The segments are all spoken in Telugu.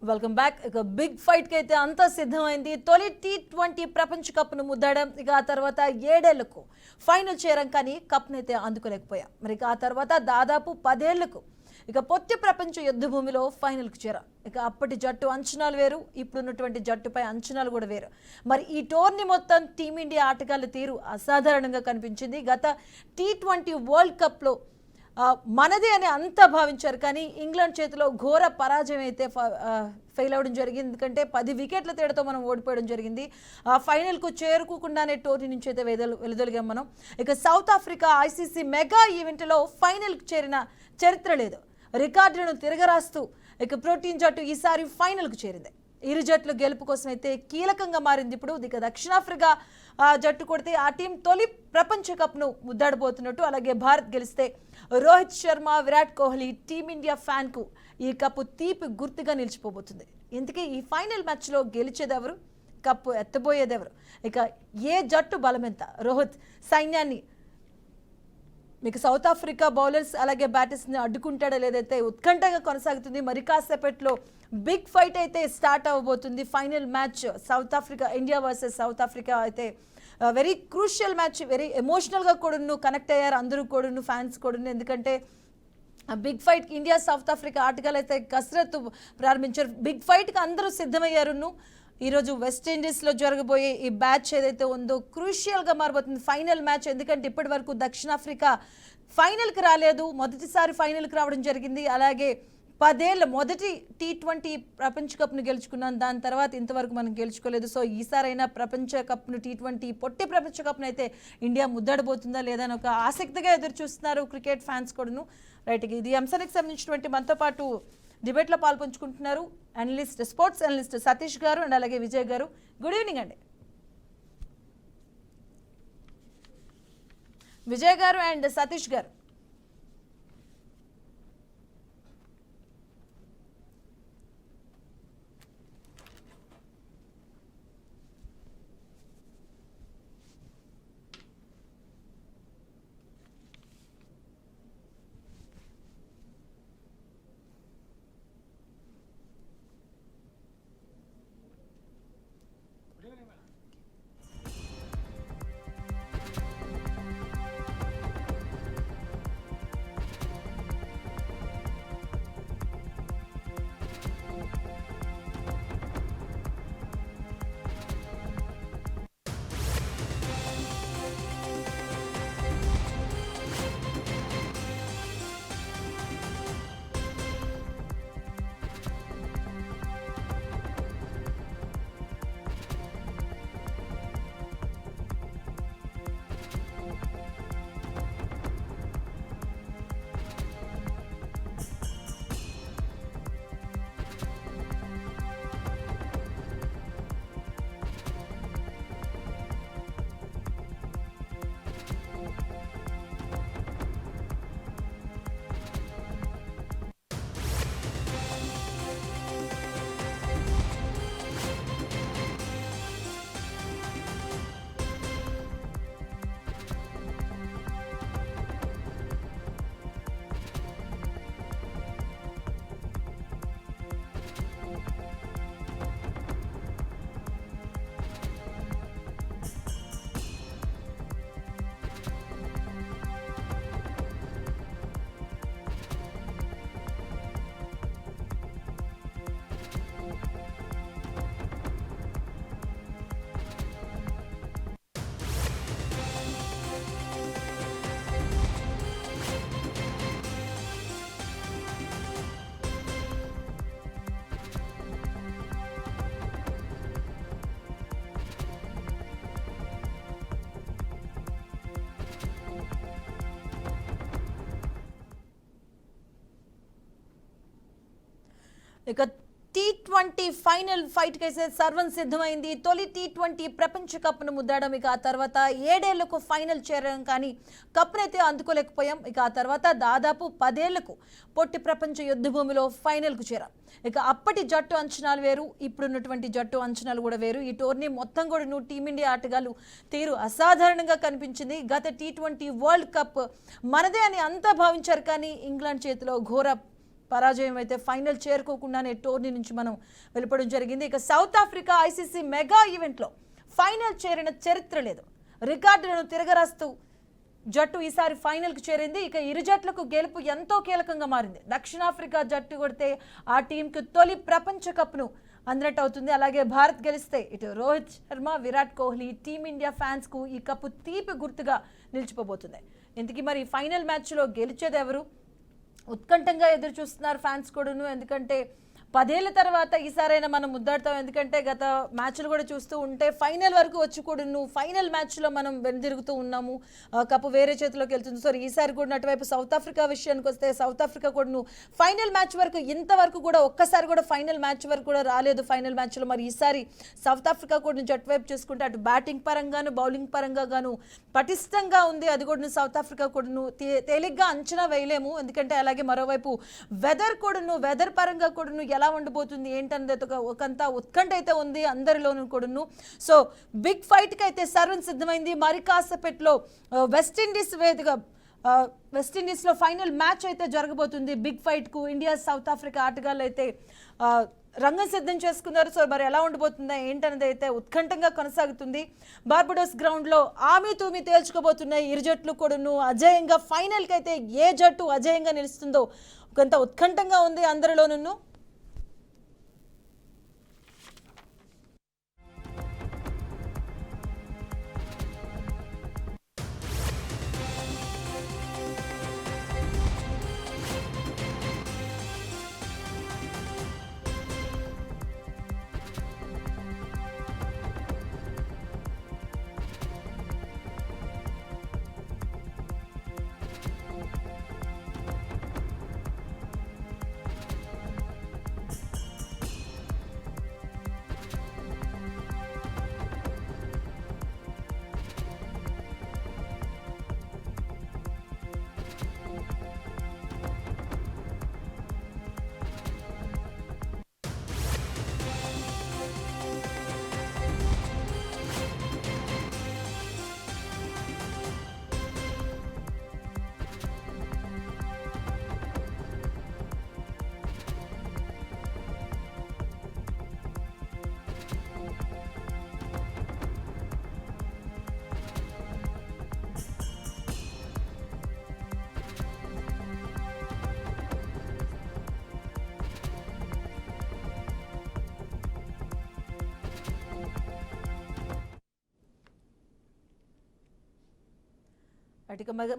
Welcome back. ఇక బిగ్ ఫైట్ కి అయితే అంతా సిద్ధమైంది. తొలి T20 ప్రపంచ కప్ ను ముద్దాడం. ఇక ఆ తర్వాత 7 ఏళ్లకు ఫైనల్ చేరం కానీ కప్ ను అయితే అందుకోలేకపోయాం. మరి ఆ తర్వాత దాదాపు 10 ఏళ్లకు ఇక పొట్టి ప్రపంచ యుద్ధ భూమిలో ఫైనల్ కు చేరాం. ఇక అప్పటి జట్టు అంచనాలు వేరు, ఇప్పుడున్నటువంటి జట్టుపై అంచనాలు కూడా వేరు. మరి ఈ టోర్నీ మొత్తం టీమిండియా ఆటగాళ్ల తీరు అసాధారణంగా కనిపించింది. గత T20 వరల్డ్ కప్ లో మనదే అని అంతా భావించారు, కానీ ఇంగ్లాండ్ చేతిలో ఘోర పరాజయం అయితే ఫెయిల్ అవ్వడం జరిగింది. ఎందుకంటే 10 వికెట్ల తేడాతో మనం ఓడిపోవడం జరిగింది. ఫైనల్కు చేరుకోకుండానే టోర్నీ నుంచి అయితే వెలుదొలిగాం మనం. ఇక సౌత్ ఆఫ్రికా ఐసీసీ మెగా ఈవెంట్లో ఫైనల్కి చేరిన చరిత్ర లేదు. రికార్డులను తిరగరాస్తూ ఇక ప్రోటీన్ జట్టు ఈసారి ఫైనల్కు చేరింది. ఇరు జట్లు గెలుపు కోసం అయితే కీలకంగా మారింది. ఇప్పుడు ఇక దక్షిణాఫ్రికా జట్టు కొడితే ఆ టీం తొలి ప్రపంచ కప్ను ముద్దాడబోతున్నట్టు, అలాగే భారత్ గెలిస్తే రోహిత్ శర్మ, విరాట్ కోహ్లీ టీమిండియా ఫ్యాన్కు ఈ కప్పు తీపి గుర్తుగా నిలిచిపోబోతుంది. ఇందుకే ఈ ఫైనల్ మ్యాచ్లో గెలిచేదెవరు, కప్పు ఎత్తబోయేదెవరు, ఇక ఏ జట్టు బలమెంత, రోహిత్ సైన్యాన్ని మీకు సౌత్ ఆఫ్రికా బౌలర్స్ అలాగే బ్యాటర్స్ని అడ్డుకుంటాడా లేదైతే ఉత్కంఠగా కొనసాగుతుంది. మరి కాసేపట్లో బిగ్ ఫైట్ అయితే స్టార్ట్ అవ్వబోతుంది. Final match South Africa, India versus South Africa అయితే వెరీ క్రూషియల్ మ్యాచ్. వెరీ ఎమోషనల్గా కూడా కనెక్ట్ అయ్యారు అందరూ కూడా, ఫ్యాన్స్ కూడా. ఎందుకంటే బిగ్ ఫైట్కి ఇండియా సౌత్ ఆఫ్రికా ఆటగాళ్ళు అయితే కసరత్తు ప్రారంభించారు. బిగ్ ఫైట్కి అందరూ సిద్ధమయ్యారు. ఈరోజు వెస్టిండీస్లో జరగబోయే ఈ మ్యాచ్ ఏదైతే ఉందో క్రూషియల్గా మారబోతుంది, ఫైనల్ మ్యాచ్. ఎందుకంటే ఇప్పటి వరకు దక్షిణాఫ్రికా ఫైనల్కి రాలేదు, మొదటిసారి ఫైనల్కి రావడం జరిగింది. అలాగే 10 ఏళ్ళ మొదటి T20 ప్రపంచ కప్ను గెలుచుకున్నాం, దాని తర్వాత ఇంతవరకు మనం గెలుచుకోలేదు. సో ఈసారైనా ప్రపంచ కప్ను T20 పొట్టి ప్రపంచ కప్ను అయితే ఇండియా ముద్దాడబోతుందా లేదా అని ఒక ఆసక్తిగా ఎదురు చూస్తున్నారు క్రికెట్ ఫ్యాన్స్ కూడాను. రైట్, ఇది అంశానికి సంబంధించినటువంటి మనతో పాటు డిబేట్లో పాల్పంచుకుంటున్నారు అనలిస్ట్, స్పోర్ట్స్ అనలిస్ట్ సతీష్ గారు అండ్ అలాగే విజయ్ గారు. గుడ్ ఈవినింగ్ అండి. విజయ్ గారు అండ్ సతీష్ గారు. ఇక T20 ఫైనల్ ఫైట్ కైతే సర్వం సిద్ధమైంది. తొలి T20 ప్రపంచ కప్ను ముద్దాడం. ఇక ఆ తర్వాత 7 ఏళ్లకు ఫైనల్ చేరాం, కానీ కప్నైతే అందుకోలేకపోయాం. ఇక ఆ తర్వాత దాదాపు 10 ఏళ్లకు పొట్టి ప్రపంచ యుద్ధ భూమిలో ఫైనల్కు చేరాం. ఇక అప్పటి జట్టు అంచనాలు వేరు, ఇప్పుడున్నటువంటి జట్టు అంచనాలు కూడా వేరు. ఈ టోర్నీ మొత్తం కూడా టీమిండియా ఆటగాళ్ళు తీరు అసాధారణంగా కనిపించింది. గత T20 వరల్డ్ కప్ మనదే అని అంతా భావించారు, కానీ ఇంగ్లాండ్ చేతిలో ఘోర పరాజయం అయితే ఫైనల్ చేరుకోకుండానే టోర్నీ నుంచి మనం వెళ్ళిపోవడం జరిగింది. ఇక సౌత్ ఆఫ్రికా ఐసీసీ మెగా ఈవెంట్లో ఫైనల్ చేరిన చరిత్ర లేదు. రికార్డులను తిరగరాస్తూ జట్టు ఈసారి ఫైనల్కి చేరింది. ఇక ఇరు జట్లకు గెలుపు ఎంతో కీలకంగా మారింది. దక్షిణాఫ్రికా జట్టు కొడితే ఆ టీంకి తొలి ప్రపంచ కప్ను అందినట్టు అవుతుంది. అలాగే భారత్ గెలిస్తే ఇటు రోహిత్ శర్మ, విరాట్ కోహ్లీ, టీమిండియా ఫ్యాన్స్కు ఈ కప్పు తీపి గుర్తుగా నిలిచిపోబోతుంది. ఇంతకీ మరి ఫైనల్ మ్యాచ్లో గెలిచేది ఎవరు? ఉత్కంఠంగా ఎదురు చూస్తున్నారు ఫ్యాన్స్ కూడాను. ఎందుకంటే 10 ఏళ్ల తర్వాత ఈసారైనా మనం ముద్దాడతాం. ఎందుకంటే గత మ్యాచ్లు కూడా చూస్తూ ఉంటే ఫైనల్ వరకు వచ్చి కూడా ఫైనల్ మ్యాచ్లో మనం వెనుదిరుగుతూ ఉన్నాము. కప్పు వేరే చేతిలోకి వెళ్తుంది. సో ఈసారి కూడా అటువైపు సౌత్ ఆఫ్రికా విషయానికి వస్తే సౌత్ ఆఫ్రికా కూడా ఫైనల్ మ్యాచ్ వరకు ఇంతవరకు కూడా ఒక్కసారి కూడా ఫైనల్ మ్యాచ్ వరకు కూడా రాలేదు ఫైనల్ మ్యాచ్లో. మరి ఈసారి సౌత్ ఆఫ్రికా కూడా జట్టు వైపు చూసుకుంటే అటు బ్యాటింగ్ పరంగాను బౌలింగ్ పరంగా గాను పటిష్టంగా ఉంది. అది కూడా సౌత్ ఆఫ్రికా కూడా తేలిగ్గా అంచనా వేయలేము. ఎందుకంటే అలాగే మరోవైపు వెదర్ పరంగా కూడా ఎలా ఉండబోతుంది ఏంటనేది ఒకంతా ఉత్కంఠ అయితే ఉంది అందరిలోనూ కూడాను. సో బిగ్ ఫైట్కి అయితే సర్వం సిద్ధమైంది. మరి కాసేపట్లో వెస్టిండీస్లో ఫైనల్ మ్యాచ్ అయితే జరగబోతుంది. బిగ్ ఫైట్కు ఇండియా సౌత్ ఆఫ్రికా ఆటగాళ్ళు అయితే రంగం సిద్ధం చేసుకున్నారు. సో మరి ఎలా ఉండబోతుందా ఏంటనేది అయితే ఉత్కంఠంగా కొనసాగుతుంది. బార్బడోస్ గ్రౌండ్లో ఆమె తూమి తేల్చుకోబోతున్నాయి ఇరు జట్లు కూడాను. అజేయంగా ఫైనల్కి అయితే ఏ జట్టు అజేయంగా నిలుస్తుందో కొంత ఉత్కంఠంగా ఉంది అందరిలోనూ.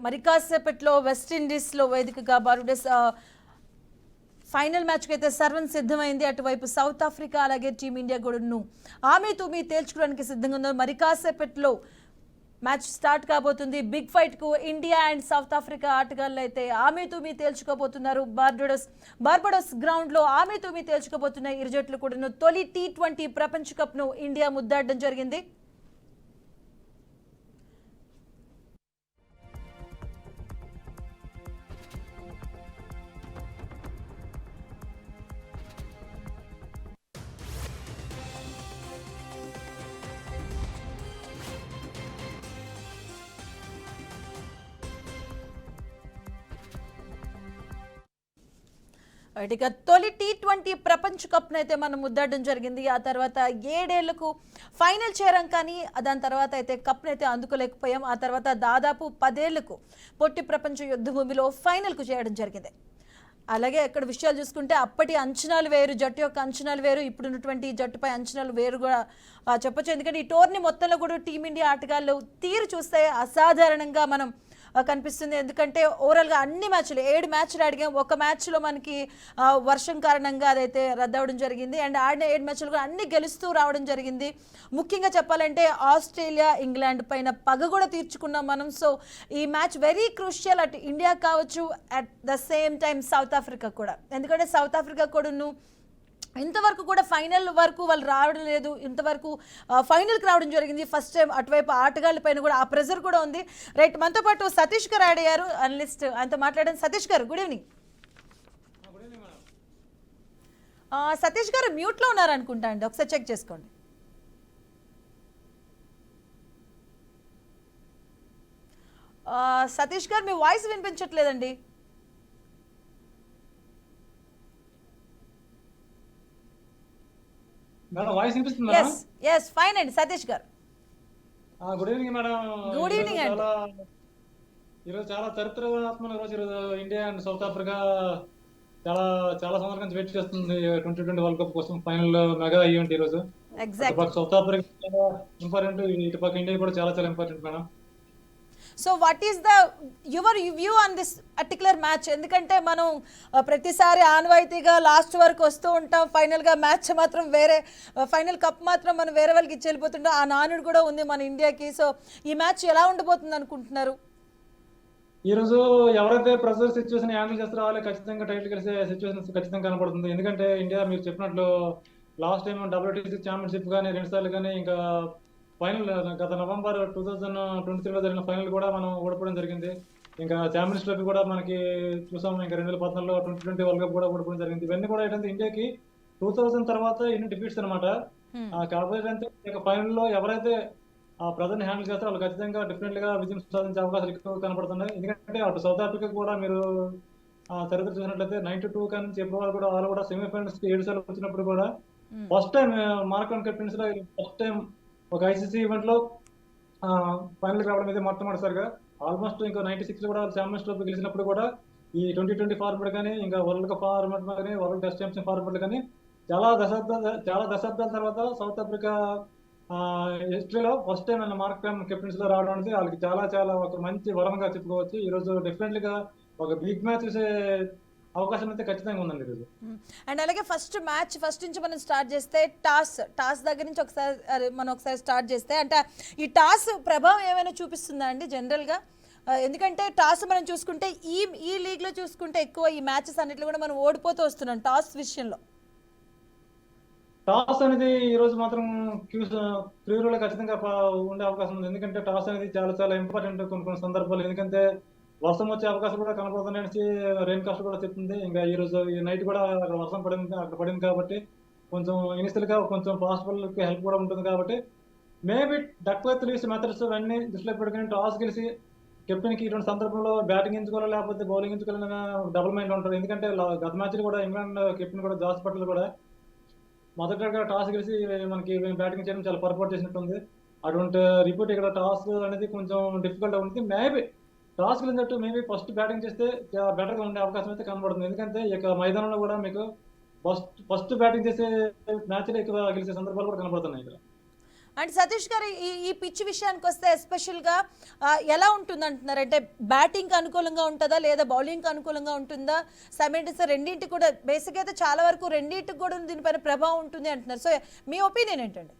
మరి కాసేపట్లో వెస్టిండీస్లో వేదికగా బార్బడోస్ ఫైనల్ మ్యాచ్కి అయితే సర్వం సిద్ధమైంది. అటువైపు సౌత్ ఆఫ్రికా అలాగే టీమిండియా కూడా ఆమె తూమి తేల్చుకోవడానికి సిద్ధంగా ఉన్నారు. మరి కాసేపట్లో మ్యాచ్ స్టార్ట్ కాబోతుంది. బిగ్ ఫైట్కు ఇండియా అండ్ సౌత్ ఆఫ్రికా ఆటగాళ్ళు అయితే ఆమె తూమి తేల్చుకోబోతున్నారు. బార్బడోస్ గ్రౌండ్లో ఆమె తూమి తేల్చుకోబోతున్నాయి ఇరు జట్లు కూడా. తొలి T20 ప్రపంచ కప్ను ఇండియా ముద్దాడడం జరిగింది. ఇక తొలి T20 ప్రపంచ కప్ను అయితే మనం ముద్దాడడం జరిగింది. ఆ తర్వాత 7 ఏళ్లకు ఫైనల్ చేరాం, కానీ దాని తర్వాత అయితే కప్ను అయితే అందుకోలేకపోయాం. ఆ తర్వాత దాదాపు 10 ఏళ్లకు పొట్టి ప్రపంచ యుద్ధ భూమిలో ఫైనల్కు చేయడం జరిగింది. అలాగే అక్కడ విషయాలు చూసుకుంటే అప్పటి అంచనాలు వేరు, జట్టు యొక్క అంచనాలు వేరు, ఇప్పుడున్నటువంటి జట్టుపై అంచనాలు వేరు కూడా చెప్పొచ్చు. ఎందుకంటే ఈ టోర్నీ మొత్తంలో కూడా టీమిండియా ఆటగాళ్ళు తీరు చూస్తే అసాధారణంగా మనం కనిపిస్తుంది. ఎందుకంటే ఓవరాల్గా అన్ని మ్యాచ్లు 7 మ్యాచ్లు ఆడిగాం. ఒక మ్యాచ్లో మనకి వర్షం కారణంగా అదైతే రద్దవడం జరిగింది. అండ్ ఆడిన 7 మ్యాచ్లు కూడా అన్ని గెలుస్తూ రావడం జరిగింది. ముఖ్యంగా చెప్పాలంటే ఆస్ట్రేలియా, ఇంగ్లాండ్ పైన పగ కూడా తీర్చుకున్నాం మనం. సో ఈ మ్యాచ్ వెరీ క్రూషియల్ అటు ఇండియా కావచ్చు, at the same time south Africa కూడా. ఎందుకంటే సౌత్ ఆఫ్రికా కూడాను ఇంతవరకు కూడా ఫైనల్ వరకు వాళ్ళు రావడం లేదు. ఇంతవరకు ఫైనల్కి రావడం జరిగింది ఫస్ట్ టైం. అటువైపు ఆటగాళ్ళ పైన కూడా ఆ ప్రెజర్ కూడా ఉంది. రైట్, మనతో పాటు సతీష్ గారు యాడ్ అయ్యారు, అనలిస్ట్. ఆయనతో మాట్లాడాను. సతీష్ గారు, గుడ్ ఈవినింగ్. సతీష్ గారు మ్యూట్లో ఉన్నారు అనుకుంటా అండి, ఒకసారి చెక్ చేసుకోండి. సతీష్ గారు మీ వాయిస్ వినిపించట్లేదండి. మేడం వాయిస్ వినిపిస్తుంది మేడం? ఎస్ ఎస్ ఫైన్ అండి సతీష్ గారు. Good evening madam. గుడ్ ఈరోజు ఈవినింగ్ అండి. చాలా చరిత్రాత్మక రోజు. ఈరోజు ఇండియా అండ్ సౌత్ ఆఫ్రికా చాలా చాలా సంవత్సరాల నుంచి వెయిట్ చేస్తుంది 2020 వరల్డ్ కప్ కోసం. ఫైనల్ మెగా ఈవెంట్ ఈరోజు. ఎగ్జాక్ట్లీ. అటుపక్క సౌత్ ఆఫ్రికా చాలా ఇంపార్టెంట్, ఇటుపక్క ఇండియా కూడా చాలా చాలా important madam. So what is the your view on this particular match? ఎందుకంటే మనం ప్రతిసారి ఆనవాయితీగా లాస్ట్ వరకు వస్తూ ఉంటాం, ఫైనల్గా మ్యాచ్ మాత్రం వేరే, ఫైనల్ కప్ మాత్రం మనం వేరే వాళ్ళకి ఇచ్చి వెళ్ళిపోతుంటాం. ఆ నానుడు కూడా ఉంది మన ఇండియాకి. సో ఈ మ్యాచ్ ఎలా ఉండబోతుంది అనుకుంటున్నారు? ఈ రోజు ఎవరైతే ప్రెషర్ సిచ్యువేషన్ హ్యాండిల్ చేస్తారో వాళ్ళే ఖచ్చితంగా టైటిల్ కలిసే సిచ్యువేషన్ ఖచ్చితంగా కనపడుతుంది. ఎందుకంటే ఇండియా మీరు చెప్పినట్లు లాస్ట్ టైం WTC ఛాంపియన్షిప్ కానీ 2 సార్లు కానీ, ఇంకా ఫైనల్ గత నవంబర్ 2023లో జరిగిన ఫైనల్ కూడా మనం ఓడిపోవడం జరిగింది. ఇంకా ఛాంపియన్స్ ట్రోఫీ కూడా మనకి చూసాం. ఇంకా 2014లో 2020 వరల్డ్ కప్ కూడా ఓడిపోవడం జరిగింది. ఇవన్నీ కూడా ఏంటంటే ఇండియాకి 2000 తర్వాత ఎన్ని డిఫీట్స్ అనమాట. కాబట్టి అంటే ఇక ఫైనల్లో ఎవరైతే ఆ ప్రజల్ని హ్యాండిల్ చేస్తారో వాళ్ళు ఖచ్చితంగా డెఫినెట్ గా విజయం సాధించే అవకాశాలు ఎక్కువ కనపడుతున్నాయి. ఎందుకంటే అటు సౌత్ ఆఫ్రికా కూడా మీరు చరిత్ర చూసినట్లయితే 92 నుంచి ఎప్పుడు వాళ్ళు కూడా సెమీఫైనల్స్ కి 7 సార్లు వచ్చినప్పుడు కూడా ఫస్ట్ టైం మార్కాన్ కెప్టెన్స్ లో ఫస్ట్ టైం ఒక ఐసీసీ ఈవెంట్ లో ఫైనల్ రావడం అయితే మొట్టమొదటిసారిగా. ఆల్మోస్ట్ ఇంకా 96 లో కూడా ఛాంపియన్స్ ట్రోఫీ గెలిచినప్పుడు కూడా ఈ 2020 ఫార్మాట్ కానీ, ఇంకా వరల్డ్ కప్ ఫార్మాట్ కానీ, వరల్డ్ టెస్ట్ ఛాంపియన్షిప్ ఫార్మాట్ కానీ చాలా దశాబ్దాల తర్వాత సౌత్ ఆఫ్రికా హిస్టరీలో ఫస్ట్ టైం మార్కాన్ కెప్టెన్స్ లో రావడం అనేది వాళ్ళకి చాలా చాలా ఒక మంచి వరంగా చెప్పుకోవచ్చు. ఈ రోజు డెఫినెట్లీ గా ఒక బిగ్ మ్యాచ్ చూసే అవకాశం అయితే ఖచ్చితంగా ఉందండి ఈరోజు. అండ్ అలాగే ఫస్ట్ నుంచి మనం స్టార్ట్ చేస్తే టాస్ దగ్గర నుంచి ఒకసారి స్టార్ట్ చేస్తే, అంటే ఈ టాస్ ప్రభావం ఏమైనా చూపిస్తుందా అండి జనరల్గా? ఎందుకంటే టాస్ మనం చూసుకుంటే ఈ లీగ్లో చూసుకుంటే ఎక్కువ ఈ మ్యాచెస్ అన్నిట్లో కూడా మనం ఓడిపోతూ వస్తున్నాం టాస్ విషయంలో. టాస్ అనేది ఈ రోజు మాత్రం క్రీడలో ఖచ్చితంగా ఉండే అవకాశం ఉంది. ఎందుకంటే టాస్ అనేది చాలా చాలా ఇంపార్టెంట్ కొన్ని సందర్భాలు. ఎందుకంటే వర్షం వచ్చే అవకాశం కూడా కనపడుతుందనేసి రెయిన్ కాస్ట్ కూడా చెప్తుంది. ఇంకా ఈ రోజు ఈ నైట్ కూడా అక్కడ వర్షం పడింది కాబట్టి కొంచెం ఇనిషియల్ గా కొంచెం ఫాస్ట్ బాల్ కి హెల్ప్ కూడా ఉంటుంది. కాబట్టి మేబీ డక్వర్త్ లీవ్స్ మెథడ్స్ అన్ని దృష్టిలో పెట్టుకుని టాస్ గెలిచి కెప్టెన్ కి ఇటువంటి సందర్భంలో బ్యాటింగ్ ఎంచుకోవాలా లేకపోతే బౌలింగ్ ఎంచుకోవాలన్నా డబుల్ మైండ్ ఉంటారు. ఎందుకంటే గత మ్యాచ్ కూడా ఇంగ్లాండ్ కెప్టెన్ కూడా జాస్ పటేల్ కూడా మొదటగా టాస్ గెలిచి మనకి బ్యాటింగ్ చేయడం చాలా పొరపాటు చేసినట్టుంది. అటువంటి రిపోర్ట్ ఇక్కడ టాస్ అనేది కొంచెం డిఫికల్ట్ ఉంటుంది. మేబీ టాస్ గెలిచినట్టు మేబీ ఫస్ట్ బ్యాటింగ్ చేస్తే బెటర్గా ఉండే అవకాశం అయితే కనబడుతుంది. ఎందుకంటే ఇక మైదానంలో కూడా మీకు ఫస్ట్ బ్యాటింగ్ చేసే మ్యాచ్లో ఎక్కువ గెలిచే సందర్భాలు కూడా కనబడుతున్నాయి ఇక్కడ. అండ్ సతీష్ గారు, ఈ పిచ్ విషయానికి వస్తే ఎస్పెషల్గా ఎలా ఉంటుంది అంటున్నారు? అంటే బ్యాటింగ్కి అనుకూలంగా ఉంటుందా లేదా బౌలింగ్కి అనుకూలంగా ఉంటుందా? సైమల్టేనియస్ రెండింటికి కూడా బేసిక్ అయితే చాలా వరకు రెండింటికి కూడా దీనిపైన ప్రభావం ఉంటుంది అంటున్నారు. సో మీ ఒపీనియన్ ఏంటండి?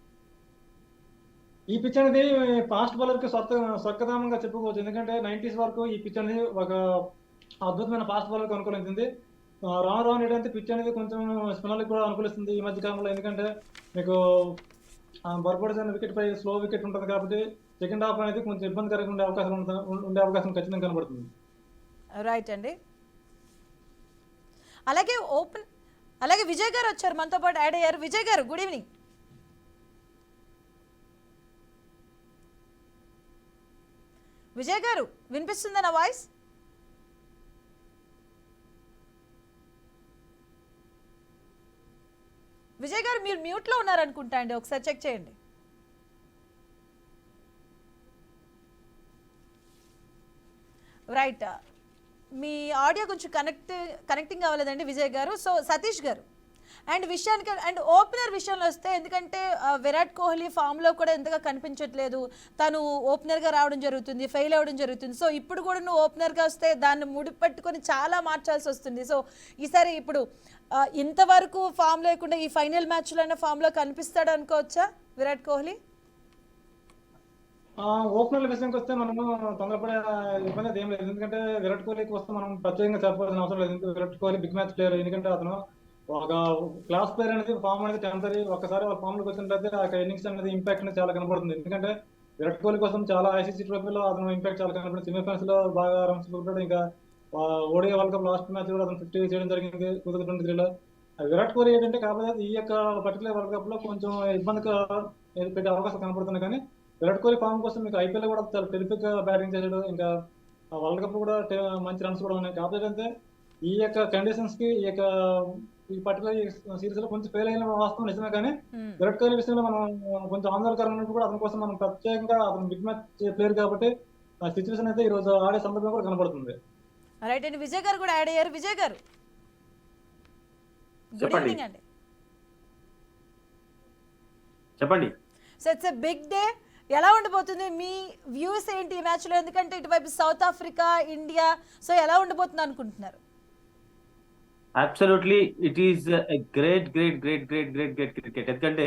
ఈ పిచ్ అనేది ఫాస్ట్ బౌలర్ కి స్వర్గధామంగా చెప్పుకోవచ్చు. ఎందుకంటే 90s వరకు ఈ పిచ్ అనేది ఒక అద్భుతమైన ఫాస్ట్ బౌలర్ కి అనుకూలించింది. రాను ఏంటంటే పిచ్ అనేది కొంచెం స్పిన్నర్లకు కూడా అనుకూలిస్తుంది ఈ మధ్య కాలంలో. ఎందుకంటే మీకు బర్బోడస్ అనే వికెట్ పై స్లో వికెట్ ఉంటుంది కాబట్టి సెకండ్ హాఫ్ అనేది కొంచెం ఇబ్బందికరంగా ఉండే అవకాశం ఖచ్చితంగా కనబడుతుంది. రైట్ అండి. అలాగే విజయ్ గారు వచ్చారు మనతో పాటు యాడ్ అయ్యారు. విజయ్ గారు గుడ్ ఈవినింగ్. విజయ్ గారు వినిపిస్తుందా నా వాయిస్? విజయ్ గారు మీరు మ్యూట్లో ఉన్నారనుకుంటా అండి, ఒకసారి చెక్ చేయండి. రైట్, మీ ఆడియో కొంచెం కనెక్టింగ్ అవ్వలేదండి విజయ్ గారు. సో సతీష్ గారు, అండ్ ఓపెనర్ విషయంలో వస్తే, ఎందుకంటే విరాట్ కోహ్లీ ఫామ్లో కూడా ఎంతగా కనిపించట్లేదు. తను ఓపెనర్గా రావడం జరుగుతుంది, ఫెయిల్ అవ్వడం జరుగుతుంది. సో ఇప్పుడు కూడా నువ్వు ఓపెనర్గా వస్తే దాన్ని ముడిపెట్టుకొని చాలా మార్చాల్సి వస్తుంది. సో ఈసారి ఇప్పుడు ఇంతవరకు ఫామ్ లేకుండా ఈ ఫైనల్ మ్యాచ్లో అయినా ఫామ్లో కనిపిస్తాడు అనుకోవచ్చా విరాట్ కోహ్లీ? ఓపెనర్ల విషయానికి వస్తే మనము తొందరపడే ఇబ్బంది అయితే ఏం లేదు. ఎందుకంటే విరాట్ కోహ్లీకి వస్తే మనం ప్రత్యేకంగా చెప్పాల్సిన అవసరం లేదు. Virat Kohli big match player. ఎందుకంటే అతను ఒక క్లాస్ ప్లేయర్ అనేది ఫామ్ అనేది టెంపరీ. ఒక్కసారి వాళ్ళ ఫామ్ లోకి వచ్చినట్లయితే ఆ ఇన్నింగ్స్ అనేది ఇంపాక్ట్ అనేది చాలా కనబడుతుంది. ఎందుకంటే విరాట్ కోహ్లీ కోసం చాలా ఐసీసీ ట్రోఫీలో అతను ఇంపాక్ట్ చాలా కనబడుతుంది. సెమీఫైనల్స్ లో బాగా రన్స్ కొట్టాడు. ఇంకా ODI world cup last match కూడా అతను 50 చేయడం జరిగింది 2023లో. విరాట్ కోహ్లీ ఏంటంటే కాకపోతే ఈ యొక్క పర్టికులర్ వరల్డ్ కప్ లో కొంచెం ఇబ్బందిగా పెట్టే అవకాశం కనబడుతుంది. కానీ విరాట్ కోహ్లీ ఫామ్ కోసం మీకు ఐపీఎల్ కూడా చాలా టెరిఫిక్ గా బ్యాటింగ్ చేశాడు. ఇంకా వరల్డ్ కప్ కూడా మంచి రన్స్ కూడా ఉన్నాయి. కాకపోతే అంటే ఈ యొక్క కండిషన్స్ కి ఈ యొక్క ఈ పర్టికులర్ సిరీస్ లో కొంచెం ఫెయిల్ అయిన వాస్తవం నిజమే, కానీ ఉమ్. విరాట్ కోహ్లీ విషయంలో మనం కొంచెం ఆందోళనకరంగా ఉన్నప్పుడు కూడా అతని కోసం మనం ప్రత్యేకంగా అతను బిగ్ మ్యాచ్ ప్లేయర్ కాబట్టి ఆ సిచ్యువేషన్ అయితే ఈ రోజు ఆడే సందర్భం కూడా కనబడుతుంది. రైట్ అండి, విజయ్ గారు కూడా యాడ్ అయ్యారు. విజయ్ గారు గుడ్ చెప్పండి. ఈవినింగ్ అండి. చెప్పండి. So it's a big day. ఎలా ఉండబోతుంది మీ వ్యూస్ ఏంటి ఈ మ్యాచ్లో? ఎందుకంటే ఇటువైపు సౌత్ ఆఫ్రికా, ఇండియా, సో ఎలా ఉండబోతుంది అనుకుంటున్నారు? Absolutely it is great great great great great great cricket. ఎందుకంటే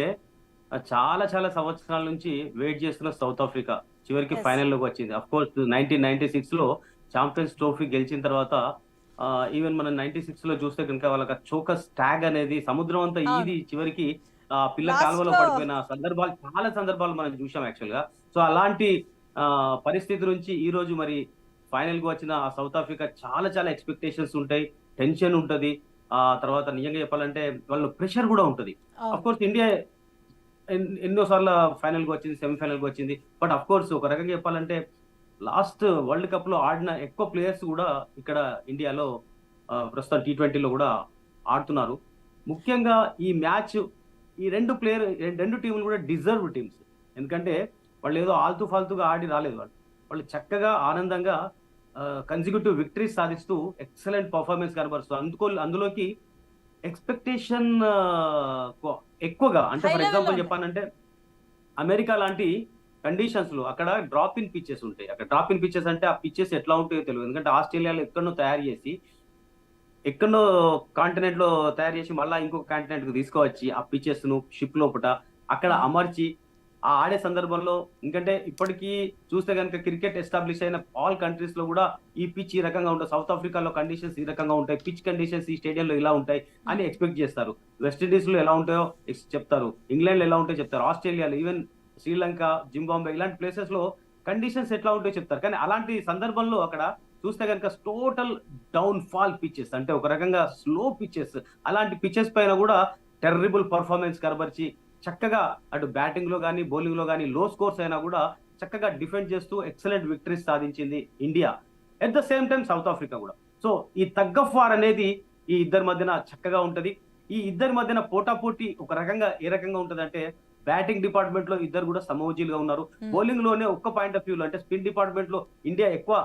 చాలా చాలా సంవత్సరాల నుంచి వెయిట్ చేస్తున్న సౌత్ ఆఫ్రికా చివరికి Yes. ఫైనల్లోకి వచ్చింది. అఫ్ కోర్స్ 1996 లో ఛాంపియన్స్ ట్రోఫీ గెలిచిన తర్వాత ఈవెన్ మనం 96 లో చూస్తే కనుక వాళ్ళకి చోకస్ ట్యాగ్ అనేది సముద్రం అంతా ఈది చివరికి పిల్ల Last కాలువలో లో- పడిపోయిన సందర్భాలు చాలా సందర్భాలు మనం చూసాం యాక్చువల్ గా. సో అలాంటి పరిస్థితి నుంచి ఈ రోజు మరి ఫైనల్ కు వచ్చిన ఆ సౌత్ ఆఫ్రికా చాలా చాలా ఎక్స్పెక్టేషన్స్ ఉంటాయి, టెన్షన్ ఉంటది. ఆ తర్వాత నిజంగా చెప్పాలంటే వాళ్ళ ప్రెషర్ కూడా ఉంటది. అఫ్ కోర్స్ ఇండియా ఎన్నో సార్లు ఫైనల్ కు వచ్చింది, సెమీఫైనల్ కు వచ్చింది. బట్ అఫ్ కోర్స్ ఒక రకంగా చెప్పాలంటే లాస్ట్ వరల్డ్ కప్ లో ఆడిన ఎక్కువ ప్లేయర్స్ కూడా ఇక్కడ ఇండియాలో ప్రస్తుతం T20లో కూడా ఆడుతున్నారు. ముఖ్యంగా ఈ మ్యాచ్ ఈ రెండు టీములు కూడా డిజర్వ్ టీమ్స్. ఎందుకంటే వాళ్ళు ఏదో ఆల్తూ ఫాల్తుగా ఆడి రాలేదు. వాళ్ళు చక్కగా ఆనందంగా కన్సిక్యూటివ్ విక్టరీస్ సాధిస్తూ ఎక్సలెంట్ పర్ఫార్మెన్స్ కనబరుస్తూ అందులోకి ఎక్స్పెక్టేషన్ ఎక్కువగా. అంటే High ఫర్ level ఎగ్జాంపుల్ లో చెప్పానంటే అమెరికా లాంటి కండిషన్స్ లో అక్కడ డ్రాప్ ఇన్ పిచ్చెస్ ఉంటాయి. అక్కడ డ్రాప్ ఇన్ పిచ్చెస్ అంటే ఆ పిచ్చెస్ ఎట్లా ఉంటాయో తెలియదు. ఎందుకంటే ఆస్ట్రేలియాలో ఎక్కడో తయారు చేసి ఎక్కడో కాంటినెంట్ లో తయారు చేసి మళ్ళీ ఇంకొక కాంటినెంట్ కు తీసుకువచ్చి ఆ పిచ్చెస్ ను షిప్ లోపట అక్కడ అమర్చి ఆ ఆడే సందర్భంలో, ఎందుకంటే ఇప్పటికీ చూస్తే కనుక క్రికెట్ ఎస్టాబ్లిష్ అయిన ఆల్ కంట్రీస్ లో కూడా ఈ పిచ్ ఈ రకంగా ఉంటాయి, సౌత్ ఆఫ్రికాలో కండిషన్స్ ఈ రకంగా ఉంటాయి, పిచ్ కండిషన్స్ ఈ స్టేడియంలో ఇలా ఉంటాయి అని ఎక్స్పెక్ట్ చేస్తారు. వెస్టిండీస్ లో ఎలా ఉంటాయో చెప్తారు, ఇంగ్లాండ్ లో ఎలా ఉంటాయో చెప్తారు, ఆస్ట్రేలియాలో ఈవెన్ శ్రీలంక, జింబాంబే ఇలాంటి ప్లేసెస్ లో కండిషన్స్ ఎట్లా ఉంటాయో చెప్తారు. కానీ అలాంటి సందర్భంలో అక్కడ చూస్తే కనుక టోటల్ డౌన్ ఫాల్ పిచ్చెస్, అంటే ఒక రకంగా స్లో పిచ్చెస్, అలాంటి పిచ్చెస్ పైన కూడా టెర్రిబుల్ పర్ఫార్మెన్స్ కనబరిచి చక్కగా అటు బ్యాటింగ్ లో కానీ బౌలింగ్ లో కానీ లో స్కోర్స్ అయినా కూడా చక్కగా డిఫెండ్ చేస్తూ ఎక్సలెంట్ విక్టరీస్ సాధించింది India. At the same time south Africa కూడా. సో ఈ టగ్ ఆఫ్ వార్ అనేది ఈ ఇద్దరి మధ్యన చక్కగా ఉంటది. ఈ ఇద్దరి మధ్యన పోటాపోటీ ఒక రకంగా ఏ రకంగా ఉంటది అంటే బ్యాటింగ్ డిపార్ట్మెంట్ లో ఇద్దరు కూడా సమోజీలుగా ఉన్నారు. బౌలింగ్ లోనే ఒక్క పాయింట్ ఆఫ్ వ్యూ లో అంటే స్పిన్ డిపార్ట్మెంట్ లో ఇండియా ఎక్కువ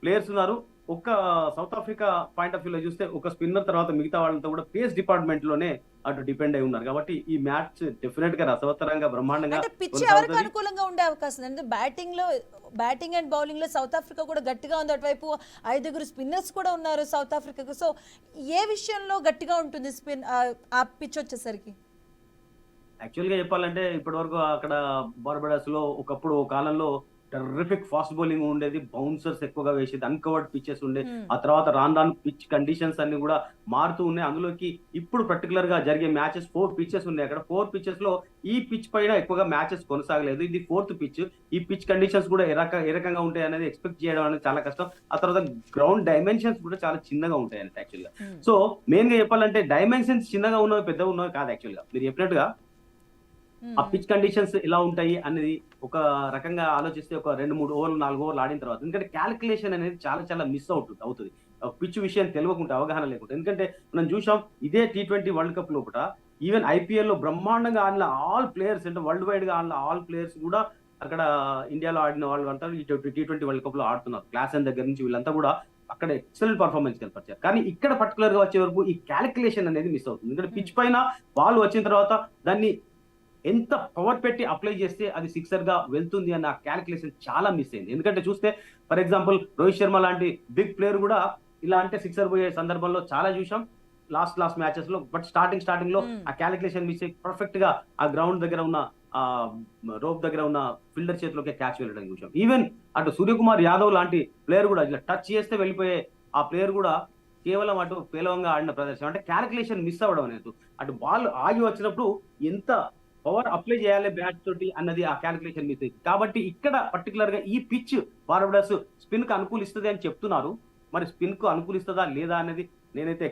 ప్లేయర్స్ ఉన్నారు. ఒక్క south Africa point of view లో చూస్తే ఒక స్పిన్నర్ తర్వాత మిగతా వాళ్ళంతా కూడా పేస్ డిపార్ట్మెంట్ లోనే అటు డిపెండ్ అయి ఉన్నారు. కాబట్టి ఈ మ్యాచ్ డెఫినెట్ గా రసవత్తరంగా బ్రహ్మాండంగా అంటే పిచ్ ఎవరికి అనుకూలంగా ఉండే అవకాశం ఉంది? బ్యాటింగ్ అండ్ బౌలింగ్ లో సౌత్ ఆఫ్రికా కూడా గట్టిగా ఉంది. అటువైపు 5 స్పిన్నర్స్ కూడా ఉన్నారు సౌత్ ఆఫ్రికాకు. సో ఏ విషయంలో గట్టిగా ఉంటుంది స్పిన్ ఆ పిచ్ వచ్చేసరికి? యాక్చువల్ గా చెప్పాలంటే ఇప్పటి వరకు అక్కడ బార్బడాస్ లో ఒకప్పుడు ఒక కాలంలో టెర్రిఫిక్ ఫాస్ట్ బౌలింగ్ ఉండేది, బౌన్సర్స్ ఎక్కువగా వేసేది, అన్కవర్డ్ పిచ్చెస్ ఉండే. ఆ తర్వాత రాను పిచ్ కండిషన్స్ అన్ని కూడా మారుతూ ఉన్నాయి. అందులోకి ఇప్పుడు పర్టికులర్ గా జరిగే మ్యాచెస్ 4 పిచ్చెస్ ఉన్నాయి. అక్కడ 4 పిచ్చెస్ లో ఈ పిచ్ పైన ఎక్కువగా మ్యాచెస్ కొనసాగలేదు. ఇది 4th పిచ్. ఈ పిచ్ కండిషన్స్ కూడా ఏ రకంగా ఉంటాయి అనేది ఎక్స్పెక్ట్ చేయడం అనేది చాలా కష్టం. ఆ తర్వాత గ్రౌండ్ డైమెన్షన్స్ కూడా చాలా చిన్నగా ఉంటాయి అంటే యాక్చువల్ గా. సో మెయిన్ గా చెప్పాలంటే డైమెన్షన్స్ చిన్నగా ఉన్నవి పెద్దగా ఉన్నవి కాదు. యాక్చువల్ గా మీరు చెప్పినట్టుగా ఆ పిచ్ కండిషన్స్ ఎలా ఉంటాయి అనేది ఒక రకంగా ఆలోచిస్తే ఒక 2-3 ఓవర్లు 4 ఓవర్లు ఆడిన తర్వాత, ఎందుకంటే క్యాలిక్యులేషన్ అనేది చాలా చాలా మిస్ అవుతుంది పిచ్ విషయం తెలియకుండా, అవగాహన లేకుండా. ఎందుకంటే మనం చూసాం ఇదే T20 వరల్డ్ కప్ లోపల ఈవెన్ ఐపీఎల్ లో బ్రహ్మాండంగా ఆడిన ఆల్ ప్లేయర్స్, అంటే వరల్డ్ వైడ్ గా ఆడిన ఆల్ ప్లేయర్స్ కూడా అక్కడ ఇండియాలో ఆడిన వాళ్ళు అంతా ఈ T20 వరల్డ్ కప్ లో ఆడుతున్నారు. క్లాసెన్ దగ్గర నుంచి వీళ్ళంతా కూడా అక్కడ ఎక్సలెంట్ పర్ఫార్మెన్స్ కనపరిచారు. కానీ ఇక్కడ పర్టికులర్ గా వచ్చే వరకు ఈ క్యాలిక్యులేషన్ అనేది మిస్ అవుతుంది. ఎందుకంటే పిచ్ పైన బాల్ వచ్చిన తర్వాత దాన్ని ఎంత పవర్ పెట్టి అప్లై చేస్తే అది సిక్సర్ గా వెళ్తుంది అన్న క్యాలిక్యులేషన్ చాలా మిస్ అయింది. ఎందుకంటే చూస్తే ఫర్ ఎగ్జాంపుల్ రోహిత్ శర్మ లాంటి బిగ్ ప్లేయర్ కూడా ఇలా అంటే సిక్సర్ పోయే సందర్భంలో చాలా చూసాం లాస్ట్ మ్యాచెస్ లో. బట్ స్టార్టింగ్ లో ఆ క్యాలిక్యులేషన్ మిస్ అయ్యి పర్ఫెక్ట్ గా ఆ గ్రౌండ్ దగ్గర ఉన్న ఆ రోప్ దగ్గర ఉన్న ఫీల్డర్ చేతిలోకి క్యాచ్ వెళ్ళడం చూసాం. ఈవెన్ అటు సూర్యకుమార్ యాదవ్ లాంటి ప్లేయర్ కూడా ఇలా టచ్ చేస్తే వెళ్ళిపోయే ఆ ప్లేయర్ కూడా కేవలం అటు పేలవంగా ఆడిన ప్రదర్శన. అంటే క్యాలిక్యులేషన్ మిస్ అవ్వడం అనేది, అటు బాల్ ఆగి వచ్చినప్పుడు ఎంత పవర్ అప్లై చేయాలి బ్యాట్ తోటి అన్నది ఆ క్యాలిక్యులేషన్ మిస్ అయింది. కాబట్టి ఇక్కడ పర్టికులర్ గా ఈ పిచ్ బార్బడాస్ స్పిన్ కు అనుకూలిస్తుంది అని చెప్తున్నారు. మరి స్పిన్ కు అనుకూలిస్తుందా లేదా అనేది నేనైతే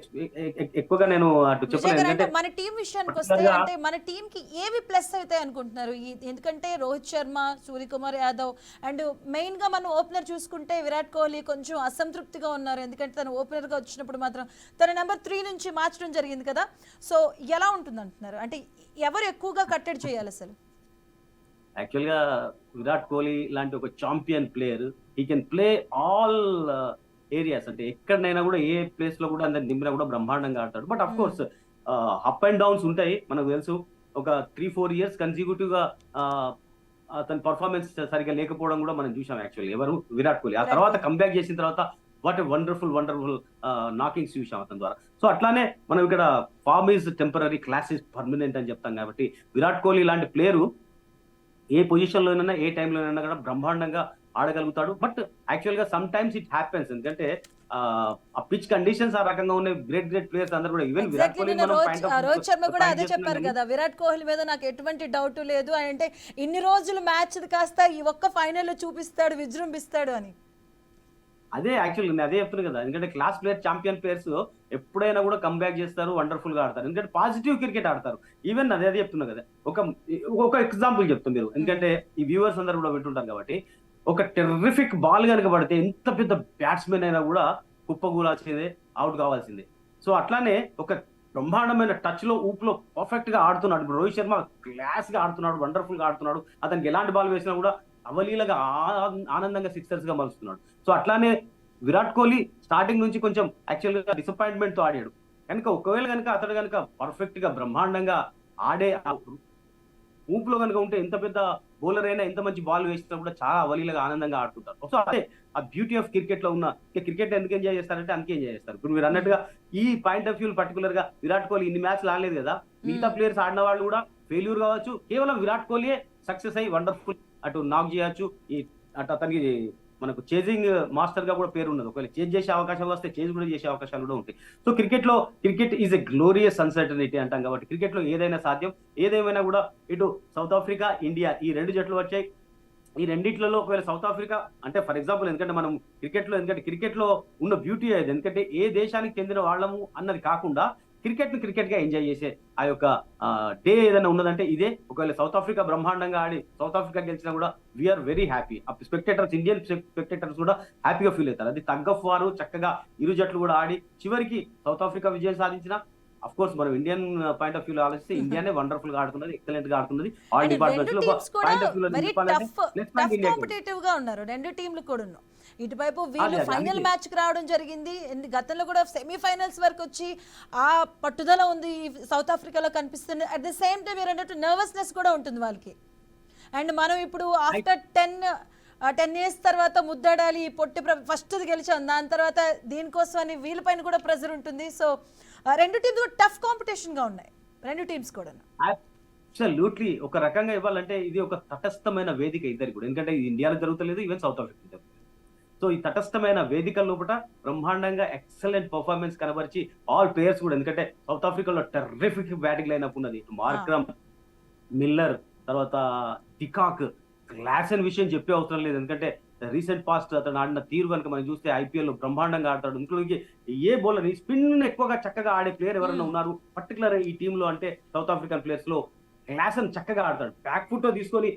ఎక్కువగా నేను అటు విజయ్ చెప్పను. గారు, అంటే ఎందుకంటే మన టీం విషయానికి వస్తే particular గా అంటే మన టీం కి ఏవి ప్లస్ అవుతాయి అనుకుంటున్నారు? ఎందుకంటే రోహిత్ శర్మ, సూర్యకుమార్ యాదవ్ అండ్ మెయిన్ గా మనం ఓపెనర్ చూసుకుంటే విరాట్ కోహ్లీ కొంచెం అసంతృప్తిగా ఉన్నారు. ఎందుకంటే తను ఓపెనర్ గా వచ్చినప్పుడు మాత్రం తన నెంబర్ 3 నుంచి మార్చడం జరిగింది కదా. సో ఎలా ఉంటుంది అంటున్నారు? అంటే ఎవరు ఎక్కువగా కట్టడి చేయాలి అసలు? యాక్చువల్ గా విరాట్ కోహ్లీ లాంటి ఒక champion player, he can play all areas. అంటే ఎక్కడైనా కూడా ఏ ప్లేస్ లో కూడా అందరు నిమ్మినా కూడా బ్రహ్మాండంగా ఆడతాడు. But of course up and downs ఉంటాయి, మనకు తెలుసు. ఒక 3-4 ఇయర్స్ కన్సిక్యూటివ్ గా అతని పర్ఫార్మెన్స్ సరిగా లేకపోవడం కూడా మనం చూసాం. యాక్చువల్లీ ఎవరు, విరాట్ కోహ్లీ. ఆ తర్వాత కంబ్యాక్ చేసిన తర్వాత వాట్ ఎ వండర్ఫుల్ నాకింగ్స్ చూసాం అతని ద్వారా. సో అట్లానే మనం ఇక్కడ form is temporary, class is permanent అని చెప్తాం. కాబట్టి విరాట్ కోహ్లీ లాంటి ప్లేయరు ఏ పొజిషన్ లోనైనా ఏ టైంలోనైనా కూడా బ్రహ్మాండంగా ఆడగలుగుతాడు. బట్ యాక్చువల్ గా సమ్ టైమ్స్ ఇట్ హ్యాపెన్స్. ఎందుకంటే ఆ పిచ్ కండిషన్స్ ఆ రకంగా ఉన్నాయి. గ్రేట్ ప్లేయర్స్ అందరూ కూడా, ఈవెన్ విరాట్ కోహ్లీ రోహిత్ శర్మ కూడా అదే చెప్పారు కదా, విరాట్ కోహ్లీ మీద నాకు ఎటువంటి డౌట్ లేదు అంటే ఇన్ని రోజులు మ్యాచ్ కాస్త ఈ ఒక్క ఫైనల్ లో చూపిస్తాడు, విజృంభిస్తాడు అని. అదే యాక్చువల్ నేను అదే చెప్తున్నాను కదా. ఎందుకంటే క్లాస్ ప్లేయర్, ఛాంపియన్ ప్లేయర్స్ ఎప్పుడైనా కూడా కంబ్యాక్ చేస్తారు, వండర్ఫుల్ గా ఆడతారు. ఎందుకంటే పాజిటివ్ క్రికెట్ ఆడతారు. ఈవెన్ అదే చెప్తున్నా కదా. ఒక ఎగ్జాంపుల్ చెప్తాను మీరు, ఎందుకంటే ఈ వ్యూవర్స్ అందరూ కూడా వింటుంటారు కాబట్టి. ఒక టెర్రిఫిక్ బాల్ కనుక పడితే ఎంత పెద్ద బ్యాట్స్మెన్ అయినా కూడా కుప్పగూలాల్సిందే, అవుట్ కావాల్సిందే. సో అట్లానే ఒక బ్రహ్మాండమైన టచ్ లో, ఊపులో పర్ఫెక్ట్ గా ఆడుతున్నాడు. ఇప్పుడు రోహిత్ శర్మ క్లాస్ గా ఆడుతున్నాడు, వండర్ఫుల్ గా ఆడుతున్నాడు. అతనికి ఎలాంటి బాల్ వేసినా కూడా అవలీలగా ఆనందంగా సిక్సర్స్ గా మలుస్తున్నాడు. సో అట్లానే విరాట్ కోహ్లీ స్టార్టింగ్ నుంచి కొంచెం యాక్చువల్ గా డిసప్పాయింట్మెంట్ తో ఆడాడు. కనుక ఒకవేళ కనుక అతడు కనుక పర్ఫెక్ట్ గా బ్రహ్మాండంగా ఆడే ఊపులో కనుక ఉంటే ఎంత పెద్ద బౌలర్ అయినా, ఎంత మంచి బాల్ వేసినా కూడా చాలా అవలీలగా ఆనందంగా ఆడుతుంటారు. సో అదే ఆ బ్యూటీ ఆఫ్ క్రికెట్ లో ఉన్న, క్రికెట్ ఎందుకు ఎంజాయ్ చేస్తారంటే అందుకే ఎంజాయ్ చేస్తారు. ఇప్పుడు మీరు అన్నట్టుగా ఈ పాయింట్ ఆఫ్ వ్యూ పర్టికులర్ గా విరాట్ కోహ్లీ ఇన్ని మ్యాచ్లు ఆడలేదు కదా. మిగతా ప్లేయర్స్ ఆడిన వాళ్ళు కూడా ఫెయిల్యూర్ కావచ్చు. కేవలం విరాట్ కోహ్లీయే సక్సెస్ అయ్యి వండర్ఫుల్ అటు నాక్ చేయొచ్చు. అటు అతనికి మనకు చేజింగ్ మాస్టర్ గా కూడా పేరు ఉన్నది. ఒకవేళ చేజ్ చేసే అవకాశం వస్తే చేజ్ కూడా చేసే అవకాశాలు కూడా ఉంటాయి. So cricket is a glorious uncertainty అంటాం. కాబట్టి క్రికెట్ లో ఏదైనా సాధ్యం. ఏదేమైనా కూడా ఇటు సౌత్ ఆఫ్రికా, ఇండియా ఈ 2 జట్లు వచ్చాయి. ఈ రెండిట్లలో ఒకవేళ సౌత్ ఆఫ్రికా అంటే ఫర్ ఎగ్జాంపుల్, ఎందుకంటే మనం క్రికెట్ లో ఉన్న బ్యూటీ అది. ఎందుకంటే ఏ దేశానికి చెందిన వాళ్ళము అన్నది కాకుండా క్రికెట్ గా ఎంజాయ్ చేసే ఆ యొక్క డే ఏదైనా ఉన్నదంటే ఇదే. ఒకవేళ సౌత్ ఆఫ్రికా బ్రహ్మాండంగా ఆడి సౌత్ ఆఫ్రికా గెలిచినా కూడా we're very happy. Spectators, Indian spectators కూడా హ్యాపీగా ఫీల్ అవుతారు. అది తగ్గఫ్ వారు చక్కగా ఇరు జట్లు కూడా ఆడి చివరికి సౌత్ ఆఫ్రికా విజయం సాధించిన, అఫ్ కోర్స్ మనం ఇండియన్ పాయింట్ ఆఫ్ వ్యూ లో ఆలోచిస్తే ఇండియానే వండర్ఫుల్ గా ఆడుతున్నది, ఎక్సలెంట్ గా ఆడుతున్నది. ఆల్ డిపార్ట్మెంట్స్ లో పాయింట్ ఆఫ్ వ్యూ లో కాంపిటేటివ్ గా ఉన్నారు రెండు టీంలు కూడా. ఇటువైపు వీళ్ళు ఫైనల్ మ్యాచ్ కి రావడం జరిగింది. గతంలో కూడా సెమీఫైనల్స్ వరకు వచ్చి ఆ పట్టుదల ఉంది సౌత్ ఆఫ్రికాలో కనిపిస్తుంది. అట్ ద సేమ్ టైం మీరు అన్నట్టు నర్వస్నెస్ కూడా ఉంటుంది వాళ్ళకి. అండ్ మనం ఇప్పుడు ఆఫ్టర్ 10 ఇయర్స్ తర్వాత ముద్దాడాలి, పొట్టి ఫస్ట్ గెలిచాం, దాని తర్వాత దీనికోసం అని వీళ్ళపైన కూడా ప్రెజర్ ఉంటుంది. సో రెండు టీమ్స్ కూడా టఫ్ కాంపిటీషన్ గా ఉన్నాయి, రెండు టీమ్స్ కూడా. అబ్సల్యూట్లీ. ఒక రకంగా ఇవ్వాలంటే ఇది ఒక తటస్థమైన వేదిక ఇద్దరికి కూడా. ఎందుకంటే ఇది ఇండియాలో జరుగుతలేదు, ఈవెన్ సౌత్ ఆఫ్రికా జరుగుతుంది. సో ఈ తటస్థమైన వేదిక లోపల బ్రహ్మాండంగా ఎక్సలెంట్ పర్ఫార్మెన్స్ కనబరిచి ఆల్ ప్లేయర్స్ కూడా, ఎందుకంటే సౌత్ ఆఫ్రికాలో టెర్రిఫిక్ బ్యాటింగ్ లైనప్ ఉన్నది. మార్క్రమ్, మిల్లర్, తర్వాత డికాక్, క్లాసెన్ విషయం చెప్పే అవసరం లేదు. ఎందుకంటే రీసెంట్ పాస్ట్ అతను ఆడిన తీరు కనుక మనం చూస్తే ఐపీఎల్ లో బ్రహ్మాండంగా ఆడతాడు. ఇంక్లూడింగ్ ఏ బౌలర్ స్పిన్ ఎక్కువగా చక్కగా ఆడే ప్లేయర్ ఎవరైనా ఉన్నారు పర్టికులర్ ఈ టీమ్ లో అంటే సౌత్ ఆఫ్రికన్ ప్లేయర్స్ లో క్లాసెన్ చక్కగా ఆడతాడు. బ్యాక్ ఫుట్ తీసుకొని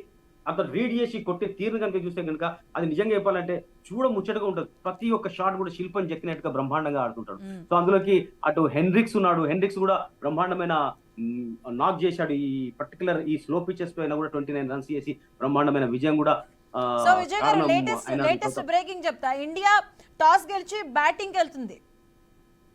అతను రీడ్ చేసి కొట్టే తీరు కనుక చూస్తే కనుక అది నిజంగా చెప్పాలంటే చూడ ముచ్చటగా ఉంటుంది. ప్రతి ఒక్క షాట్ కూడా శిల్పం చెక్కినట్టుగా బ్రహ్మాండంగా ఆడుతుంటాడు. సో అందులోకి అటు హెన్రిక్స్ ఉన్నాడు. హెన్రిక్స్ కూడా బ్రహ్మాండమైన నాక్ చేశాడు. ఈ పర్టికులర్ ఈ స్లో పిచెస్ పైన కూడా 29 రన్స్ చేసి బ్రహ్మాండమైన విజయం కూడా. సో విజయ్ గారు, లేటెస్ట్ బ్రేకింగ్ చెప్తా, ఇండియా టాస్ గెలిచి బ్యాటింగ్ వెళ్తుంది.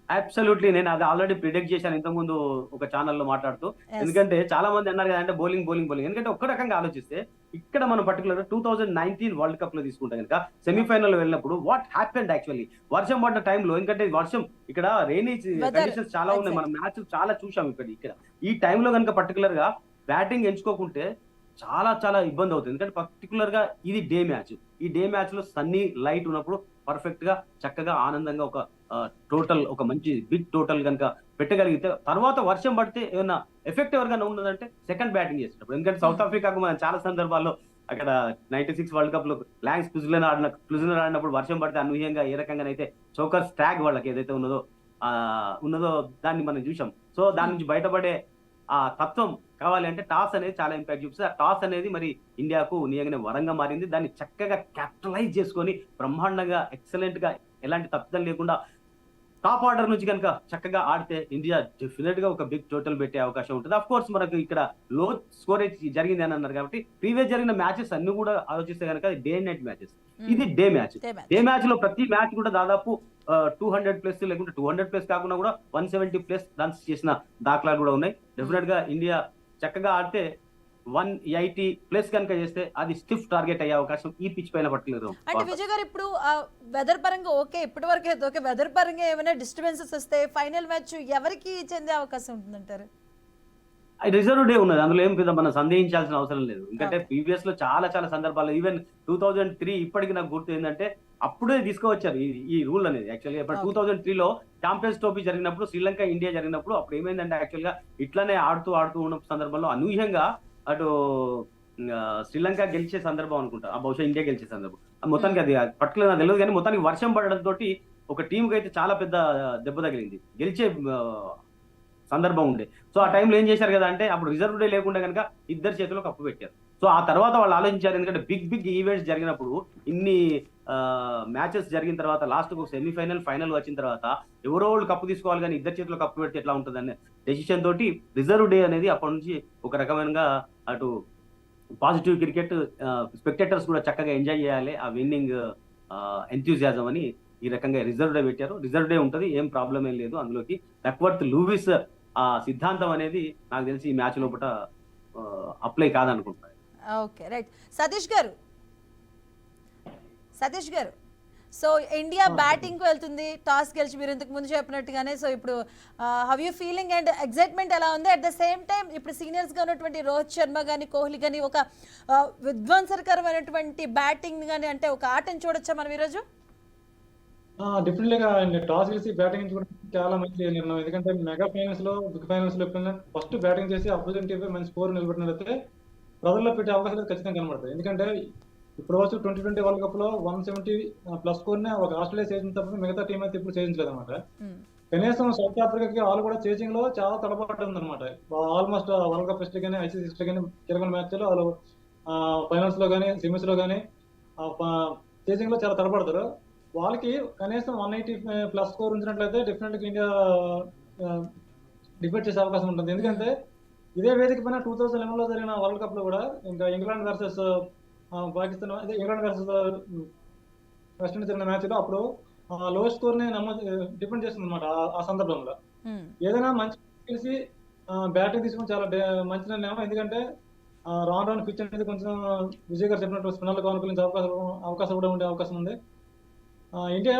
అబ్సల్యూట్లీ. నేను అది ఆల్రెడీ ప్రిడిక్ట్ చేశాను ఇంతకుముందు ఒక ఛానల్లో మాట్లాడుతూ. ఎందుకంటే చాలా మంది అన్నారు కదా అంటే బౌలింగ్. ఎందుకంటే ఒక్క రకంగా ఆలోచిస్తే ఇక్కడ మనం పర్టికులర్ 2019 వరల్డ్ కప్ లో తీసుకుంటే కనుక సెమీఫైనల్ వెళ్ళినప్పుడు వాట్ హ్యాపెండ్ యాక్చువల్లీ, వర్షం పడ్డ టైంలో, ఎందుకంటే వర్షం ఇక్కడ రెయినీ కండిషన్స్ చాలా ఉన్నాయి, మనం మ్యాచ్ చాలా చూసాం ఇక్కడ. ఈ టైంలో కనుక పర్టికులర్ గా బ్యాటింగ్ ఎంచుకోకుంటే చాలా చాలా ఇబ్బంది అవుతుంది. ఎందుకంటే పర్టికులర్ గా ఇది డే మ్యాచ్. ఈ డే మ్యాచ్ లో సన్నీ లైట్ ఉన్నప్పుడు పర్ఫెక్ట్ గా చక్కగా ఆనందంగా ఒక టోటల్ ఒక మంచి బిగ్ టోటల్ కనుక పెట్టగలిగితే తర్వాత వర్షం పడితే ఏమైనా ఎఫెక్ట్ ఎవరికైనా ఉన్నదంటే సెకండ్ బ్యాటింగ్ చేసేటప్పుడు. ఎందుకంటే సౌత్ ఆఫ్రికాకు మనం చాలా సందర్భాల్లో అక్కడ 96 వరల్డ్ కప్ లో క్విజ్లర్ ఆడినప్పుడు వర్షం పడితే అనూహ్యంగా ఏ రకంగానైతే చోకర్ స్టాగ్ వాళ్ళకి ఏదైతే ఉన్నదో ఉన్నదో దాన్ని మనం చూసాం. సో దాని నుంచి బయటపడే ఆ తత్వం కావాలి అంటే టాస్ అనేది చాలా ఇంపాక్ట్ చూపిస్తుంది. ఆ టాస్ అనేది మరి ఇండియాకు నిజంగానే వరంగా మారింది. దాన్ని చక్కగా క్యాపిటలైజ్ చేసుకొని బ్రహ్మాండంగా ఎక్సలెంట్ గా ఎలాంటి తప్పిదం లేకుండా టాప్ ఆర్డర్ నుంచి కనుక చక్కగా ఆడితే ఇండియా డెఫినెట్ గా ఒక బిగ్ టోటల్ పెట్టే అవకాశం ఉంటుంది. అఫ్ కోర్స్ మనకు ఇక్కడ లో స్కోరేజ్ జరిగింది అని అన్నారు కాబట్టి ప్రీవియస్ జరిగిన మ్యాచెస్ అన్ని కూడా ఆలోచిస్తే కనుక డే అండ్ నైట్ మ్యాచెస్, ఇది డే మ్యాచ్. డే మ్యాచ్ లో ప్రతి మ్యాచ్ కూడా దాదాపు 200+ లేకుంటే 200+ కాకుండా కూడా 170+ రన్స్ చేసిన దాఖలాలు కూడా ఉన్నాయి. డెఫినెట్ గా ఇండియా చక్కగా ఆడితే 180+ కనుక చేస్తే అది స్టిఫ్ టార్గెట్ అయ్యే అవకాశం ఈ పిచ్ పైన పట్టలేదు. అంటే విజయ్ గారు ఇప్పుడు వెదర్ పరంగా ఓకే, ఇప్పటి వరకు అయితే ఓకే, వెదర్ పరంగా ఏమైనా డిస్టర్బెన్సెస్ వస్తే ఫైనల్ మ్యాచ్ ఎవరికి చెందే అవకాశం ఉంటుందంటారు? రిజర్వ్ డే ఉన్నది, అందులో ఏం పెద్ద మనం సందేహించాల్సిన అవసరం లేదు. ఎందుకంటే ప్రీవియస్ లో చాలా చాలా సందర్భాల్లో ఈవెన్ 2003 ఇప్పటికి నాకు గుర్తు ఏంటంటే అప్పుడే తీసుకువచ్చారు ఈ రూల్ అనేది. యాక్చువల్గా ఇప్పుడు 2003లో ఛాంపియన్స్ ట్రోఫీ జరిగినప్పుడు శ్రీలంక ఇండియా జరిగినప్పుడు అప్పుడు ఏమైందంటే యాక్చువల్ గా ఇట్లానే ఆడుతూ ఉన్న సందర్భంలో అనూహ్యంగా అటు శ్రీలంక గెలిచే సందర్భం అనుకుంటా, బహుశా ఇండియా గెలిచే సందర్భం మొత్తానికి అది పర్టికులర్ నాకు తెలియదు, కానీ మొత్తానికి వర్షం పడడం తోటి ఒక టీం కి అయితే చాలా పెద్ద దెబ్బ తగిలింది, గెలిచే సందర్భం ఉండే. సో ఆ టైంలో ఏం చేశారు కదా అంటే అప్పుడు రిజర్వ్ డే లేకుండా కనుక ఇద్దరు చేతిలో కప్పు పెట్టారు. సో ఆ తర్వాత వాళ్ళు ఆలోచించారు, ఎందుకంటే బిగ్ ఈవెంట్స్ జరిగినప్పుడు ఇన్ని మ్యాచెస్ జరిగిన తర్వాత లాస్ట్ ఒక సెమీఫైనల్ ఫైనల్ వచ్చిన తర్వాత ఎవరో వాళ్ళు కప్పు తీసుకోవాలి, కానీ ఇద్దరు చేతిలో కప్పు పెడితే ఎట్లా ఉంటుంది అనే డెసిషన్ తోటి రిజర్వ్ డే అనేది అప్పటి నుంచి ఒక రకమైన అటు పాజిటివ్ క్రికెట్ స్పెక్టేటర్స్ కూడా చక్కగా ఎంజాయ్ చేయాలి ఆ విన్నింగ్ ఎంథ్యూజియాజం అని ఈ రకంగా రిజర్వ్ డే పెట్టారు. రిజర్వ్ డే ఉంటుంది, ఏం ప్రాబ్లం ఏం లేదు అందులోకి. డక్వర్త్ లూయిస్ ఆ సిద్ధాంతం అనేది నాకు తెలిసి ఈ మ్యాచ్ లోపల అప్లై కాదనుకుంటున్నాను. Okay right. సతీష్ గారు సో ఇండియా బ్యాటింగ్ కు వెళ్తుంది, టాస్ గెలిచి మీరు ఇంతకు ముందు చెప్పినట్టుగానే. సో ఇప్పుడు how you feeling and excitement ఎలా ఉంది? అట్ ద సేమ్ టైం ఇప్పుడు సీనియర్స్ గా ఉన్నటువంటి రోహిత్ శర్మ కానీ కోహ్లీ కానీ ఒక విధ్వంసకరమైనటువంటి బ్యాటింగ్ కానీ అంటే ఒక ఆటను చూడొచ్చా మనం ఈరోజు? డెఫినెట్లీ గా టాస్ గెలిచి బ్యాటింగ్ కూడా చాలా మంచి నిర్ణయం. ఎందుకంటే మెగా ఫైనల్స్ లో బిగ్ ఫైనల్స్ లో ఎప్పుడైనా ఫస్ట్ బ్యాటింగ్ చేసి అపోజిట్ టీమ్ మంచి స్కోర్ నిలబెట్టినట్లయితే ప్రజల్లో పెట్టే అవకాశాలు ఖచ్చితంగా కనబడతాయి. ఎందుకంటే ఇప్పుడు వచ్చి 2020 వరల్డ్ కప్ లో 170+ స్కోర్ నే ఒక ఆస్ట్రేలియా చేసిన తప్ప మిగతా టీం అయితే ఇప్పుడు చేయించలేదు అనమాట. కనీసం సౌత్ ఆఫ్రికాకి వాళ్ళు కూడా చేసింగ్ లో చాలా తడబాటు ఉందన్నమాట. ఆల్మోస్ట్ వరల్డ్ కప్ హిస్టరీ కానీ ఐసీసీ హిస్టరీ కానీ కీలక మ్యాచ్ లో వాళ్ళు ఫైనల్స్ లో కానీ సెమీస్ లో కానీ చేసింగ్ లో చాలా తడబడతారు. వాళ్ళకి కనీసం 180+ స్కోర్ ఉంచినట్లయితే డెఫినెట్ గా ఇండియా డిఫెండ్ చేసే అవకాశం ఉంటుంది. ఎందుకంటే ఇదే వేదిక పైన 2011 లో జరిగిన వరల్డ్ కప్ లో కూడా ఇంకా ఇంగ్లాండ్ వర్సెస్ పాకిస్తాన్, అదే ఇంగ్లాండ్ వర్సెస్ వెస్టిండీస్ జరిగిన మ్యాచ్ లో అప్పుడు లో స్కోర్ ని డిఫెండ్ చేస్తుంది అనమాట. ఆ సందర్భంలో ఏదైనా మంచి తెలిసి బ్యాటింగ్ తీసుకుని చాలా మంచి నిర్ణయం. ఎందుకంటే రాను పిచ్ అనేది కొంచెం విజయ్ గారు చెప్పినట్టు స్పిన్నర్లకు అనుకూలించే అవకాశం కూడా ఉండే అవకాశం ఉంది. ఇండియా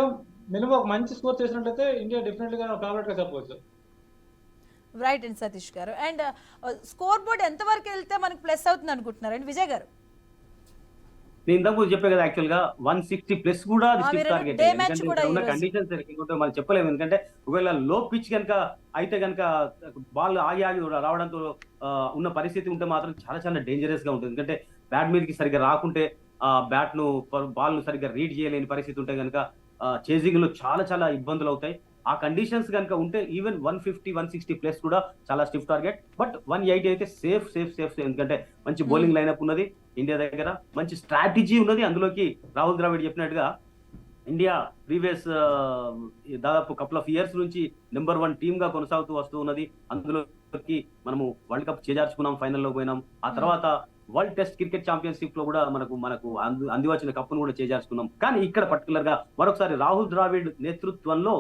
మినిమం ఒక మంచి స్కోర్ చేసినట్లయితే ఇండియా డెఫినెట్ గా ఫేవరెట్ గా చెప్పవచ్చు. రైట్ అండ్ సతీష్ గారు, అండ్ స్కోర్ బోర్డ్ ఎంత వరకు వెళ్తే మనకి ప్లస్ అవుతుంది అనుకుంటున్నారు అండి విజయ్ గారు? నేను ఇంతకు చెప్పే కదా యాక్చువల్ గా 160+ కూడా అది స్టిఫ్ టార్గెట్. ఉన్న కండిషన్స్ మనం చెప్పలేము. ఎందుకంటే ఒకవేళ లో పిచ్ కనుక అయితే కనుక బాల్ ఆగి రావడంతో ఉన్న పరిస్థితి ఉంటే మాత్రం చాలా చాలా డేంజరస్ గా ఉంటుంది. ఎందుకంటే బ్యాట్ మీదకి సరిగ్గా రాకుంటే బ్యాట్ ను బాల్ ను సరిగ్గా రీడ్ చేయలేని పరిస్థితి ఉంటే కనుక చేజింగ్ లో చాలా చాలా ఇబ్బందులు అవుతాయి. ఆ కండిషన్స్ కనుక ఉంటే ఈవెన్ 150-160+ కూడా చాలా స్టిఫ్ టార్గెట్. బట్ 180 అయితే సేఫ్. ఎందుకంటే మంచి బౌలింగ్ లైనప్ ఉన్నది ఇండియా దగ్గర, మంచి స్ట్రాటజీ ఉన్నది. అందులోకి రాహుల్ ద్రావిడ్ చెప్పినట్టుగా ఇండియా ప్రీవియస్ దాదాపు కపుల్ ఆఫ్ ఇయర్స్ నుంచి నెంబర్ 1 టీమ్ గా కొనసాగుతూ వస్తూ ఉన్నది. అందులోకి మనము వరల్డ్ కప్ చేజార్చుకున్నాం, ఫైనల్లో పోయినాం. ఆ తర్వాత వరల్డ్ టెస్ట్ క్రికెట్ ఛాంపియన్షిప్ లో కూడా మనకు అందివచ్చిన కప్పును కూడా చేజార్చుకున్నాం. కానీ ఇక్కడ పర్టికులర్ గా మరొకసారి రాహుల్ ద్రావిడ్ నేతృత్వంలో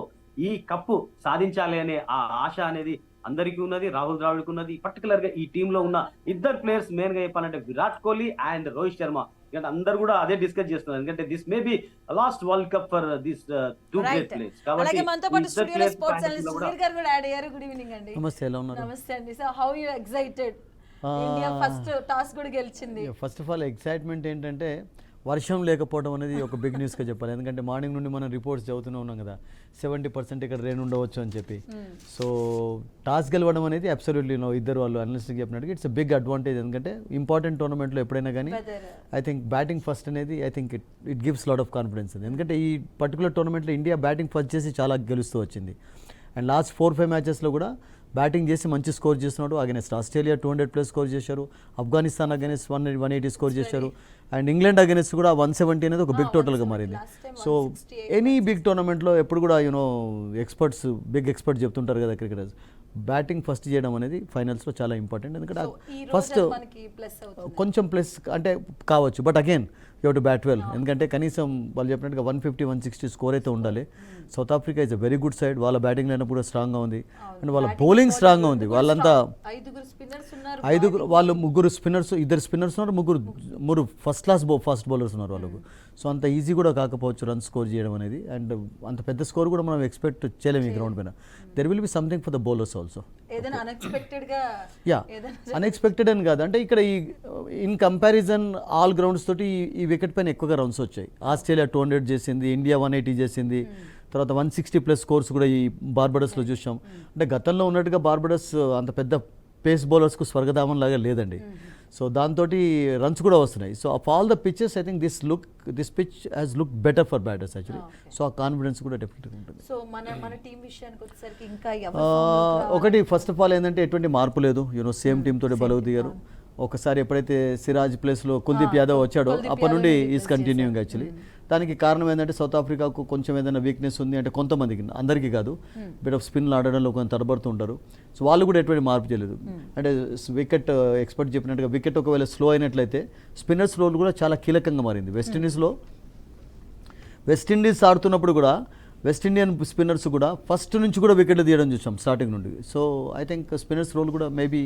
ఈ కప్పు సాధించాలి అనే ఆ ఆశ అనేది అందరికీ ఉన్నది, రాహుల్ ద్రావిడ్కి ఉన్నది. పర్టికులర్ గా ఈ టీమ్ లో ఉన్న ఇద్దరు ప్లేయర్స్ మెయిన్ గా చెప్పాలంటే విరాట్ కోహ్లీ అండ్ రోహిత్ శర్మ. ఎందుకంటే అందరూ కూడా అదే డిస్కస్ చేస్తున్నారు. ఎందుకంటే this may be last world cup for this two great players. కాబట్టి నమస్తే, ఎలా ఉన్నారు? నమస్తే అండి. So how you excited? India first toss కూడా గెలిచింది. ఫస్ట్ ఆఫ్ ఆల్ ఎక్సైట్మెంట్ ఏంటంటే వర్షం లేకపోవడం అనేది ఒక బిగ్ న్యూస్గా చెప్పాలి. ఎందుకంటే మార్నింగ్ నుండి మనం రిపోర్ట్స్ చదువుతూనే ఉన్నాం కదా, 70% ఇక్కడ రెయిన్ ఉండవచ్చు అని చెప్పి. సో టాస్ గెలవడం అనేది అబ్సల్యూట్లీ ఇద్దరు వాళ్ళు అనలిస్ట్కి చెప్పినట్టుగా ఇట్స్ బిగ్ అడ్వాంటేజ్. ఎందుకంటే ఇంపార్టెంట్ టోర్నమెంట్లో ఎప్పుడైనా కానీ ఐ థింక్ బ్యాటింగ్ ఫస్ట్ అనేది I think it gives lot of confidence. ఎందుకంటే ఈ పర్టికులర్ టోర్నమెంట్లో ఇండియా బ్యాటింగ్ ఫస్ట్ చేసి చాలా గెలుస్తూ వచ్చింది. అండ్ లాస్ట్ 4-5 మ్యాచెస్లో కూడా బ్యాటింగ్ చేసి మంచి స్కోర్ చేస్తున్నాడు. అగెన్స్ట్ ఆస్ట్రేలియా 200+ స్కోర్ చేశారు, ఆఫ్ఘనిస్తాన్ అగెన్స్ట్ 180 స్కోర్ చేశారు, అండ్ ఇంగ్లాండ్ అగెన్స్ట్ కూడా 170 అనేది ఒక బిగ్ టోటల్గా మారింది. సో ఎనీ బిగ్ టోర్నమెంట్లో ఎప్పుడు కూడా ఎక్స్పర్ట్స్ బిగ్ ఎక్స్పర్ట్ చెప్తుంటారు కదా క్రికెటర్స్, బ్యాటింగ్ ఫస్ట్ చేయడం అనేది ఫైనల్స్లో చాలా ఇంపార్టెంట్. ఎందుకంటే ఫస్ట్ కొంచెం ప్లస్ అంటే కావచ్చు, but again you to bat well. ఎందుకంటే కనీసం వాళ్ళు చెప్పినట్టుగా 150-160 స్కోర్ అయితే ఉండాలి. South Africa is a very good side, వాళ్ళ బ్యాటింగ్ లైనప్ కూడా స్ట్రాంగ్గా ఉంది అండ్ వాళ్ళ బౌలింగ్ స్ట్రాంగ్గా ఉంది. వాళ్ళంతా వాళ్ళు ముగ్గురు స్పిన్నర్స్, 2 స్పిన్నర్స్ ఉన్నారు, మూడు ఫస్ట్ ఫాస్ట్ బౌలర్స్ ఉన్నారు వాళ్ళకు. సో అంత ఈజీ కూడా కాకపోవచ్చు రన్ స్కోర్ చేయడం అనేది, అండ్ అంత పెద్ద స్కోర్ కూడా మనం ఎక్స్పెక్ట్ చేయలేము ఈ గ్రౌండ్ పైన. There will be something for the bowlers also. Unexpected అని కాదు, అంటే ఇక్కడ ఈ ఇన్ కంపారిజన్ ఆల్ గ్రౌండ్స్ తోటి ఈ వికెట్ పైన ఎక్కువగా రన్స్ వచ్చాయి. ఆస్ట్రేలియా 200 చేసింది, ఇండియా 180 చేసింది, తర్వాత 160+ స్కోర్స్ కూడా ఈ బార్బడస్లో చూసాం. అంటే గతంలో ఉన్నట్టుగా బార్బడస్ అంత పెద్ద పేస్ బౌలర్స్కు స్వర్గధామం లాగా లేదండి. సో దాంతో రన్స్ కూడా వస్తున్నాయి. So of all the pitches I think this pitch has look better for batters actually. So ఆ కాన్ఫిడెన్స్ కూడా డెఫినెట్గా ఉంటుంది. సో మన టీం విషయానికి వచ్చేసరికి ఇంకా ఒకటి ఫస్ట్ ఆఫ్ ఆల్ ఏంటంటే ఎటువంటి మార్పు లేదు, సేమ్ టీమ్ తోటి బలవు దిగారు. ఒకసారి ఎప్పుడైతే సిరాజ్ ప్లేస్లో కుల్దీప్ యాదవ్ వచ్చాడో అప్పటి నుండి ఈజ్ కంటిన్యూయింగ్ యాక్చువల్లీ. దానికి కారణం ఏంటంటే సౌత్ ఆఫ్రికాకు కొంచెం ఏదైనా వీక్నెస్ ఉంది అంటే కొంతమందికి, అందరికీ కాదు, బిట్ ఆఫ్ స్పిన్లు ఆడడంలో కొంచెం తడబడుతూ ఉంటారు. సో వాళ్ళు కూడా ఎటువంటి మార్పు చేయలేదు. అంటే వికెట్ ఎక్స్పర్ట్ చెప్పినట్టుగా వికెట్ ఒకవేళ స్లో అయినట్లయితే స్పిన్నర్స్ రోల్ కూడా చాలా కీలకంగా మారింది. వెస్టిండీస్ ఆడుతున్నప్పుడు కూడా వెస్ట్ ఇండియన్ స్పిన్నర్స్ కూడా ఫస్ట్ నుంచి కూడా వికెట్లు తీయడం చూసాం స్టార్టింగ్ నుండి. So I think spinners role కూడా మేబీ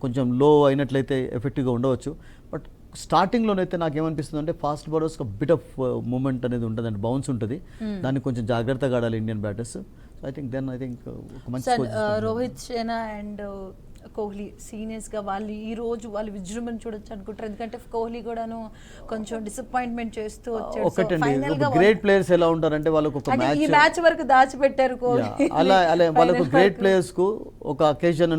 కొంచెం లో అయినట్లయితే ఎఫెక్టివ్గా ఉండవచ్చు. బట్ స్టార్టింగ్లోనైతే నాకు ఏమనిపిస్తుంది అంటే fast bowlers bit of movement అనేది ఉంటుంది, అంటే బౌన్స్ ఉంటుంది, దాన్ని కొంచెం జాగ్రత్తగా ఆడాలి Indian batters. So I think ఒక మంచి రోహిత్ శర్మ అండ్ కోహ్లీ సీనియర్స్గా వాళ్ళు విజృంభణ చూడొచ్చు అనుకుంటారు. ఎందుకంటే కోహ్లీ కూడాను కొంచెం డిసప్పాయింట్మెంట్ చేస్తూ వచ్చాడు. గ్రేట్ ప్లేయర్స్ ఎలా ఉంటారంటే వాళ్ళకు ఒక మ్యాచ్ వరకు దాచిపెట్టారు కోహ్లీ. అలా వాళ్ళకు గ్రేట్ ప్లేయర్స్ కు ఒక అకేజన్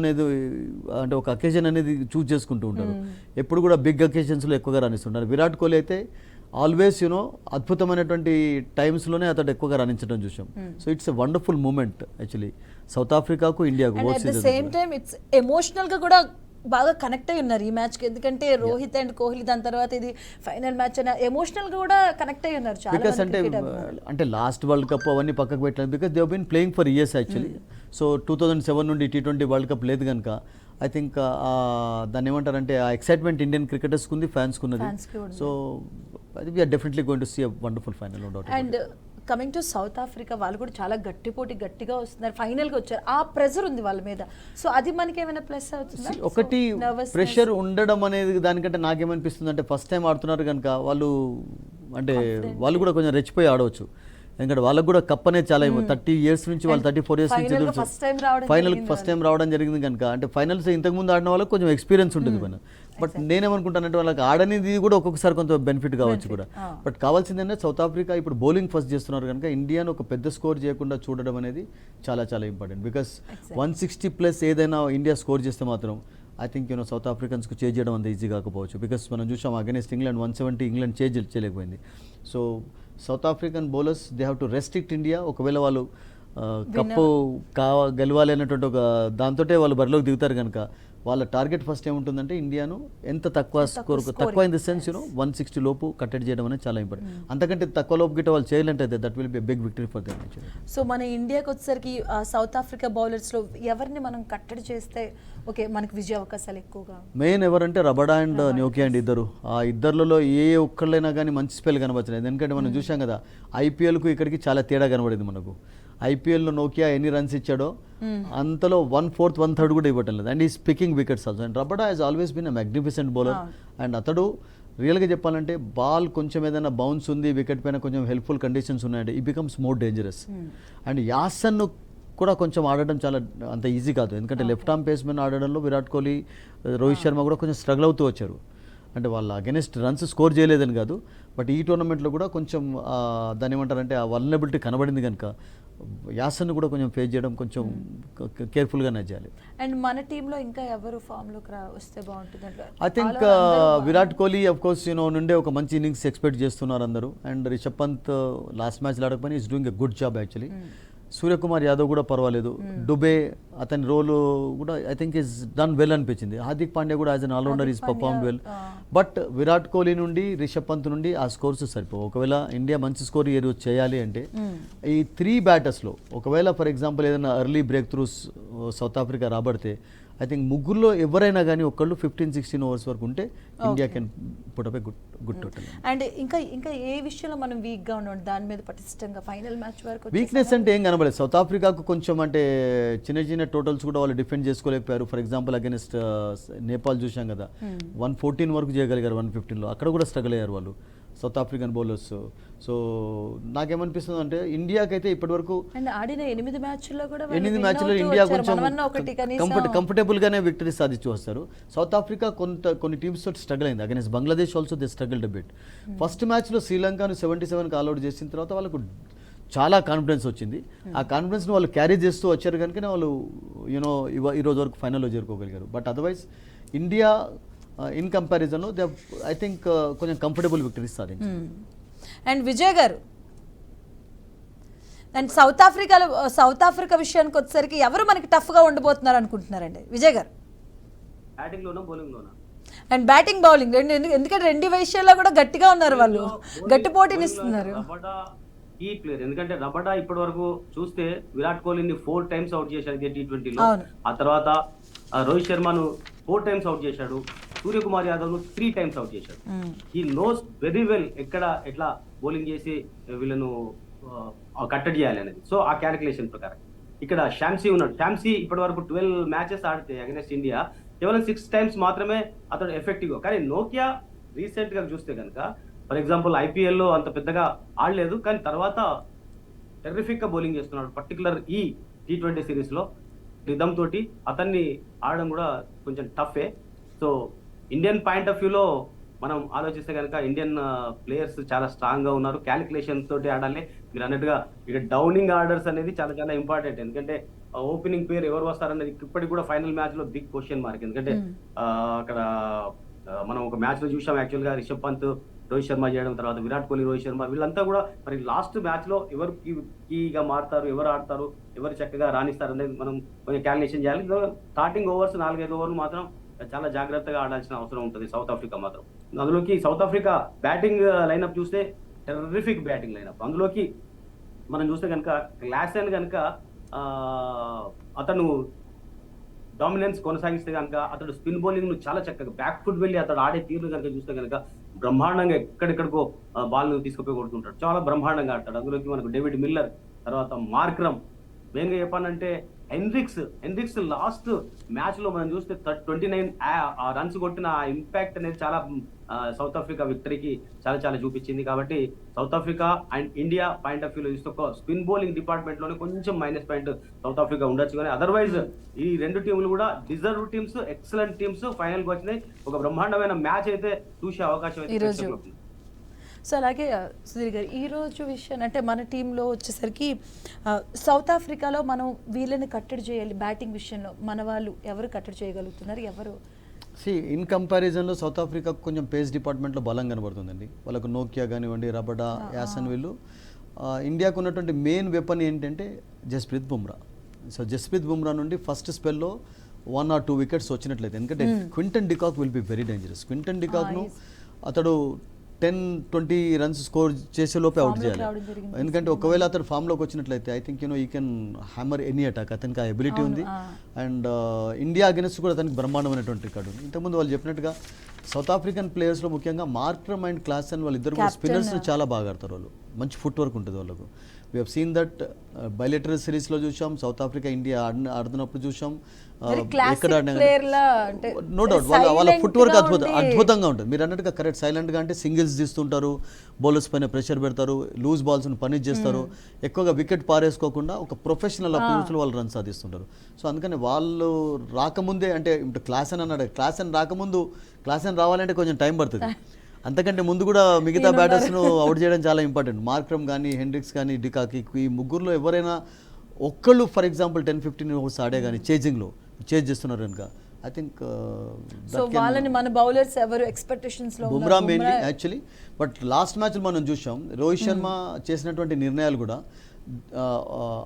అనేది చూస్ చేసుకుంటూ ఉంటారు. ఎప్పుడు కూడా బిగ్ అకేషన్స్ లో ఎక్కువగా రాణిస్తుంటారు. విరాట్ కోహ్లీ అయితే ఆల్వేస్ అద్భుతమైనటువంటి టైమ్స్లోనే అతడు ఎక్కువగా రాణించడం చూసాం. So it's a wonderful moment actually South ఆఫ్రికాకు ఇండియాకు. సేమ్ టైం ఇట్స్ ఎమోషనల్ గా కూడా బాగా కనెక్ట్ అయి ఉన్నారు ఈ మ్యాచ్కి. ఎందుకంటే రోహిత్ అండ్ కోహ్లీ దాని తర్వాత ఇది ఫైనల్ మ్యాచ్ అని ఎమోషనల్ గా కూడా కనెక్ట్ అయి ఉన్నారు చాలా. బికాస్ అంటే లాస్ట్ వరల్డ్ కప్ అవన్నీ పక్కకు పెట్టలేదు, because they been playing for years actually. So 2007 నుండి T20 వరల్డ్ కప్ లేదు కనుక ఐ థింక్ దాన్ని ఏమంటారంటే ఆ ఎక్సైట్మెంట్ ఇండియన్ క్రికెటర్స్కి ఉంది, ఫ్యాన్స్కి ఉన్నది. So we're definitely going to see a wonderful final. And coming to South Africa, వాళ్ళు కూడా చాలా గట్టిగా వస్తున్నారు, ఫైనల్గా వచ్చారు. ఆ ప్రెషర్ ఉంది వాళ్ళ మీద. సో అది మనకి ఏమైనా ప్లస్ అవుతుంది? ఒకటి ప్రెషర్ ఉండడం అనేది దానికంటే నాకేమనిపిస్తుంది అంటే ఫస్ట్ టైం ఆడుతున్నారు కనుక వాళ్ళు కూడా కొంచెం రెచ్చిపోయి ఆడవచ్చు. ఎందుకంటే వాళ్ళకు కూడా కప్ అనేది చాలా 30 years నుంచి వాళ్ళు 34 years నుంచి ఫైనల్కి ఫస్ట్ టైం రావడం జరిగింది కనుక అంటే ఫైనల్స్ ఇంతకుముందు ఆడిన వాళ్ళకి కొంచెం ఎక్స్పీరియన్స్ ఉంటుంది మన. బట్ నేనేమనుకుంటానంటే వాళ్ళకి ఆడనేది కూడా ఒక్కొక్కసారి కొంత బెనిఫిట్ కావచ్చు కూడా. బట్ కావాల్సిందంటే సౌత్ ఆఫ్రికా ఇప్పుడు బౌలింగ్ ఫస్ట్ చేస్తున్నారు కనుక ఇండియాను ఒక పెద్ద స్కోర్ చేయకుండా చూడడం అనేది చాలా చాలా ఇంపార్టెంట్. బికాస్ 160+ ఏదైనా ఇండియా స్కోర్ చేస్తే మాత్రం ఐ థింక్ సౌత్ ఆఫ్రికన్స్కు చేజ్ చేయడం అంత ఈజీ కాకపోవచ్చు. బికాస్ మనం చూసాం అగైనెస్ట్ ఇంగ్లాండ్ 170 ఇంగ్లాండ్ చేజ్ చేయలేకపోయింది. So south African bowlers they have to restrict India. ఒకవేళ వాళ్ళు కప్పు గెలవాలి అన్నటువంటి ఒక దాంతోటే వాళ్ళు బరిలోకి దిగుతారు కనుక వాళ్ళ టార్గెట్ ఫస్ట్ ఏముంటుందంటే ఇండియాను ఎంత తక్కువ స్కోర్, తక్కువ ఇన్ ది సెన్స్ 160 లోపు కట్టడి చేయడం అనేది చాలా ఇంపార్టెంట్. అంతకంటే తక్కువ లోపు గిట్ట వాళ్ళు చేయాలంటే that will be big victory for them. So మన ఇండియాకి వచ్చేసరికి సౌత్ ఆఫ్రికా బౌలర్స్లో ఎవరిని మనం కట్టడి చేస్తే ఓకే మనకి విజయ అవకాశాలు ఎక్కువగా? మెయిన్ ఎవరంటే రబడా అండ్ న్యోకి అండ్ ఇద్దరు. ఆ ఇద్దరులలో ఏ ఒక్కళ్ళైనా కానీ మంచి స్పెల్ కనబడలేదు. ఎందుకంటే మనం చూసాం కదా ఐపీఎల్కు ఇక్కడికి చాలా తేడా కనబడింది మనకు. ఐపీఎల్లో నోకియా ఎన్ని రన్స్ ఇచ్చాడో అంతలో 1/4 1/3 కూడా ఇవ్వటం లేదు. అండ్ ఈ speaking wickets also. And Rabada has always been a magnificent bowler. And అతడు రియల్గా చెప్పాలంటే బాల్ కొంచెం ఏదైనా బౌన్స్ ఉంది, వికెట్ పైన కొంచెం హెల్ప్ఫుల్ కండిషన్స్ ఉన్నాయంటే ఈ becomes more dangerous. And Jansen కూడా కొంచెం ఆడడం చాలా అంత ఈజీ కాదు. ఎందుకంటే లెఫ్ట్ ఆర్మ్ పేస్మెన్ ఆడడంలో విరాట్ కోహ్లీ, రోహిత్ శర్మ కూడా కొంచెం స్ట్రగుల్ అవుతూ వచ్చారు. అంటే వాళ్ళ అగెనెస్ట్ రన్స్ స్కోర్ చేయలేదని కాదు, బట్ ఈ టోర్నమెంట్లో కూడా కొంచెం దాని ఏమంటారంటే ఆ వల్నరబిలిటీ కనబడింది కనుక యాసన్ కూడా కొంచెం ఫేస్ చేయడం కొంచెం కేర్ఫుల్గానే చేయాలి. అండ్ మన టీంలో ఇంకా ఎవరు ఫామ్లోకి వస్తే బాగుంటుంది? I think Virat Kohli of course నుండే ఒక మంచి ఇన్నింగ్స్ ఎక్స్పెక్ట్ చేస్తున్నారు అందరూ. అండ్ రిషబ్ పంత్ లాస్ట్ మ్యాచ్లో ఆడకపోయినా is doing a good job actually. Suryakumar Yadav కూడా పర్వాలేదు, డుబే అతని రోల్ కూడా I think is done well అనిపించింది. హార్దిక్ పాండ్యా కూడా as an allrounder is perform well. But Virat Kohli నుండి రిషబ్ పంత్ నుండి ఆ స్కోర్స్ సరిపోవు. ఒకవేళ ఇండియా మంచి స్కోర్ ఈ రోజు చేయాలి అంటే ఈ 3 బ్యాటర్స్లో ఒకవేళ ఫర్ ఎగ్జాంపుల్ ఏదైనా early breakthroughs South Africa రాబడితే ఐ థింక్ ముగ్గురులో ఎవరైనా కానీ ఒకళ్ళు 15-16 ఓవర్స్ వరకు ఉంటే India can put up a good total. And ఇంకా ఏ విషయంలో మనం వీక్గా ఉన్నాం దాని మీద పటిష్టంగా ఫైనల్ మ్యాచ్ వరకు వీక్నెస్ అంటే ఏం కనబడలేదు. సౌత్ ఆఫ్రికాకు కొంచెం అంటే చిన్న టోటల్స్ కూడా వాళ్ళు డిఫెండ్ చేసుకోలేకపోయారు. ఫర్ ఎగ్జాంపుల్ అగెన్స్ట్ నేపాల్ చూసాం కదా, 114 వరకు చేయగలిగారు 115లో, అక్కడ కూడా స్ట్రగుల్ అయ్యారు వాళ్ళు సౌత్ ఆఫ్రికన్ బౌలర్స్. సో నాకేమనిపిస్తుంది అంటే ఇండియాకి అయితే ఇప్పటివరకు అండ్ ఆడిన 8 మ్యాచ్ల్లో కూడా 8 మ్యాచ్లో ఇండియా కొంచెం కంఫర్టబుల్ గానే విక్టరీ సాధించి వస్తారు. సౌత్ ఆఫ్రికా కొన్ని టీమ్స్ తోటి స్ట్రగుల్ అయింది. Against Bangladesh also they struggled a bit. First మ్యాచ్లో శ్రీలంకను 77కి ఆల్అౌట్ చేసిన తర్వాత వాళ్ళకు చాలా కాన్ఫిడెన్స్ వచ్చింది. ఆ కాన్ఫిడెన్స్ని వాళ్ళు క్యారీ చేస్తూ వచ్చారు కనుకనే వాళ్ళు యూనో ఈ రోజు వరకు ఫైనల్లో చేరుకోగలిగారు. బట్ అదర్వైజ్ ఇండియా ఇన్ కంపారిజన్లో దే ఐ థింక్ కొంచెం కంఫర్టబుల్ విక్టరీస్ సాధించారు. అండ్ విజయ్ గారు, అండ్ సౌత్ ఆఫ్రికా విషయానికి వచ్చేసరికి ఎవరు మనకి టఫ్గా ఉండబోతున్నారు అనుకుంటున్నారండి విజయ్ గారు? బ్యాటింగ్ లోనా బౌలింగ్ లోనా? అండ్ బ్యాటింగ్ బౌలింగ్ ఎందుకంటే 2 విషయాల్లో కూడా గట్టిగా ఉన్నారు వాళ్ళు, గట్టి పోటీని ఇస్తున్నారు. రబడా ఈ ప్లేయర్, ఎందుకంటే రబడా ఇప్పటి వరకు చూస్తే విరాట్ కోహ్లీని 4 times అవుట్ చేశాడు T20లో. ఆ తర్వాత రోహిత్ శర్మను 4 times అవుట్ చేశాడు. సూర్యకుమార్ యాదవ్ ను 3 times అవుట్ చేశాడు. ఈ నోస్ వెరీ వెల్ ఎట్లా బౌలింగ్ చేసి వీళ్ళను కట్టడి చేయాలి అనేది. సో ఆ క్యాలిక్యులేషన్ ప్రకారం ఇక్కడ షామ్సీ ఉన్నాడు. షామ్సీ ఇప్పటి వరకు 12 మ్యాచెస్ ఆడితే అగైనెస్ట్ ఇండియా కేవలం 6 times మాత్రమే అతడు ఎఫెక్టివ్. కానీ నోకియా రీసెంట్ గా చూస్తే కనుక ఫర్ ఎగ్జాంపుల్ ఐపీఎల్లో అంత పెద్దగా ఆడలేదు, కానీ తర్వాత టెర్రిఫిక్ గా బౌలింగ్ చేస్తున్నాడు. పర్టికులర్ ఈ T20 సిరీస్ లో రిధమ్ తోటి అతన్ని ఆడడం కూడా కొంచెం టఫే. సో ఇండియన్ పాయింట్ ఆఫ్ వ్యూలో మనం ఆలోచిస్తే కనుక ఇండియన్ ప్లేయర్స్ చాలా స్ట్రాంగ్ గా ఉన్నారు. క్యాలిక్యులేషన్ తోటి ఆడాలి. మీరు అన్నట్టుగా ఇక డౌనింగ్ ఆర్డర్స్ అనేది చాలా చాలా ఇంపార్టెంట్. ఎందుకంటే ఓపెనింగ్ పేరు ఎవరు వస్తారనేది ఇప్పటికి కూడా ఫైనల్ మ్యాచ్ లో బిగ్ క్వశ్చన్ మార్క్. ఎందుకంటే అక్కడ మనం ఒక మ్యాచ్ లో చూసాం యాక్చువల్ గా రిషబ్ పంత్ రోహిత్ శర్మ చేయడం, తర్వాత విరాట్ కోహ్లీ రోహిత్ శర్మ వీళ్ళంతా కూడా మరి లాస్ట్ మ్యాచ్ లో ఎవరు కీగా మారుతారు, ఎవరు ఆడతారు, ఎవరు చక్కగా రాణిస్తారు అనేది మనం కొంచెం క్యాలిక్యులేషన్ చేయాలి. స్టార్టింగ్ ఓవర్స్ 4-5 ఓవర్లు మాత్రం చాలా జాగ్రత్తగా ఆడాల్సిన అవసరం ఉంటుంది సౌత్ ఆఫ్రికా మాత్రం. అందులోకి సౌత్ ఆఫ్రికా బ్యాటింగ్ లైనప్ చూస్తే టెర్రిఫిక్ బ్యాటింగ్ లైనప్. అందులోకి మనం చూస్తే కనుక క్లాసెన్ కనుక అతను డామినెన్స్ కొనసాగిస్తే కనుక అతడు స్పిన్ బౌలింగ్ ను చాలా చక్కగా బ్యాక్ ఫుట్ వెళ్ళి అతడు ఆడే తీరు కనుక చూస్తే కనుక బ్రహ్మాండంగా ఎక్కడెక్కడికో బాల్ ను తీసుకుపోయి కొడుతుంటాడు. చాలా బ్రహ్మాండంగా ఆడతాడు. అందులోకి మనకు డేవిడ్ మిల్లర్, తర్వాత మార్క్రమ్, మెయిన్ గా చెప్పాలంటే హెన్రిక్స్ లాస్ట్ మ్యాచ్ లో మనం చూస్తే 29 రన్స్ కొట్టిన ఇంపాక్ట్ అనేది చాలా సౌత్ ఆఫ్రికా విక్టరీకి చాలా చాలా చూపించింది. కాబట్టి south Africa and India point of వ్యూలో చూస్తే ఒక స్పిన్ బౌలింగ్ డిపార్ట్మెంట్ లోనే కొంచెం మైనస్ పాయింట్ సౌత్ ఆఫ్రికా ఉండొచ్చు. కానీ అదర్వైజ్ ఈ 2 టీంలు కూడా deserve teams, excellent teams final కి వచ్చినాయి. ఒక బ్రహ్మాండమైన మ్యాచ్ అయితే చూసే అవకాశం అయితే. సో అలాగే సుధీర్ గారు, ఈరోజు విషయం అంటే మన టీంలో వచ్చేసరికి సౌత్ ఆఫ్రికాలో మనం వీళ్ళని కట్టడి చేయాలి బ్యాటింగ్ విషయంలో, మన వాళ్ళు ఎవరు కట్టడి చేయగలుగుతున్నారు, ఎవరు? ఇన్ కంపారిజన్లో సౌత్ ఆఫ్రికా కొంచెం పేస్ డిపార్ట్మెంట్లో బలం కనబడుతుందండి. వాళ్ళకు నోకియా కానివ్వండి, రబడా, యాసన్ వీళ్ళు. ఇండియాకు ఉన్నటువంటి మెయిన్ వెపన్ ఏంటంటే జస్ప్రీత్ బుమ్రా. సో జస్ప్రీత్ బుమ్రా నుండి ఫస్ట్ స్పెల్లో 1 or 2 వికెట్స్ వచ్చినట్లయితే, ఎందుకంటే Quinton de Kock will be very dangerous. Quinton డికాక్ను అతడు 10-20 రన్స్ స్కోర్ చేసే లోపే అవుట్ చేయాలి. ఎందుకంటే ఒకవేళ అతను ఫామ్లోకి వచ్చినట్లయితే ఐ థింక్ ఈ కెన్ హ్యామర్ ఎనీ అటాక్. అతనికి ఆ ఎబిలిటీ ఉంది. అండ్ ఇండియా అగెన్స్ట్ కూడా అతనికి బ్రహ్మాండమైనటువంటి రికార్డు ఉంది. ఇంతకుముందు వాళ్ళు చెప్పినట్టుగా సౌత్ ఆఫ్రికన్ ప్లేయర్స్లో ముఖ్యంగా మార్క్రమ్ అండ్ క్లాసెన్ వాళ్ళిద్దరు కూడా స్పిన్నర్స్ చాలా బాగా ఆడతారు. వాళ్ళు మంచి ఫుట్ వర్క్ ఉంటుంది వాళ్ళకు. We have seen that bilateral సిరీస్లో చూసాం, సౌత్ ఆఫ్రికా ఇండియా ఆడుతున్నప్పుడు చూసాం. ఎక్కడ నో డౌట్ వాళ్ళ ఫుట్ వర్క్ అద్భుతంగా ఉంటుంది. మీరు అన్నట్టుగా కరెక్ట్. సైలెంట్గా అంటే సింగిల్స్ తీస్తుంటారు, బౌలర్స్ పైన ప్రెషర్ పెడతారు, లూజ్ బాల్స్ని పనిష్ చేస్తారు, ఎక్కువగా వికెట్ పారేసుకోకుండా ఒక ప్రొఫెషనల్ అప్రోచ్లో వాళ్ళు రన్ సాధిస్తుంటారు. సో అందుకని వాళ్ళు రాకముందే, అంటే ఇప్పుడు క్లాసెన్ అన్నాడు, క్లాసెన్ రాకముందు క్లాసెన్ రావాలంటే కొంచెం టైం పడుతుంది. అంతకంటే ముందు కూడా మిగతా బ్యాటర్స్ను అవుట్ చేయడం చాలా ఇంపార్టెంట్. మార్క్రమ్ కానీ, హెన్రిక్స్ కానీ, డికాక్, ఈ ముగ్గురులో ఎవరైనా ఒక్కళ్ళు ఫర్ ఎగ్జాంపుల్ 10-15 ఓవర్స్ ఆడే కానీ చేజింగ్లో చేజ్ చేస్తున్నారు కనుక ఐ థింక్ సో వాళ్ళని మన బౌలర్స్ ఎవరు ఎక్స్పెక్టేషన్స్ లో Bumrah mainly actually. But last match మనం చూసాం రోహిత్ శర్మ చేసినటువంటి నిర్ణయాలు కూడా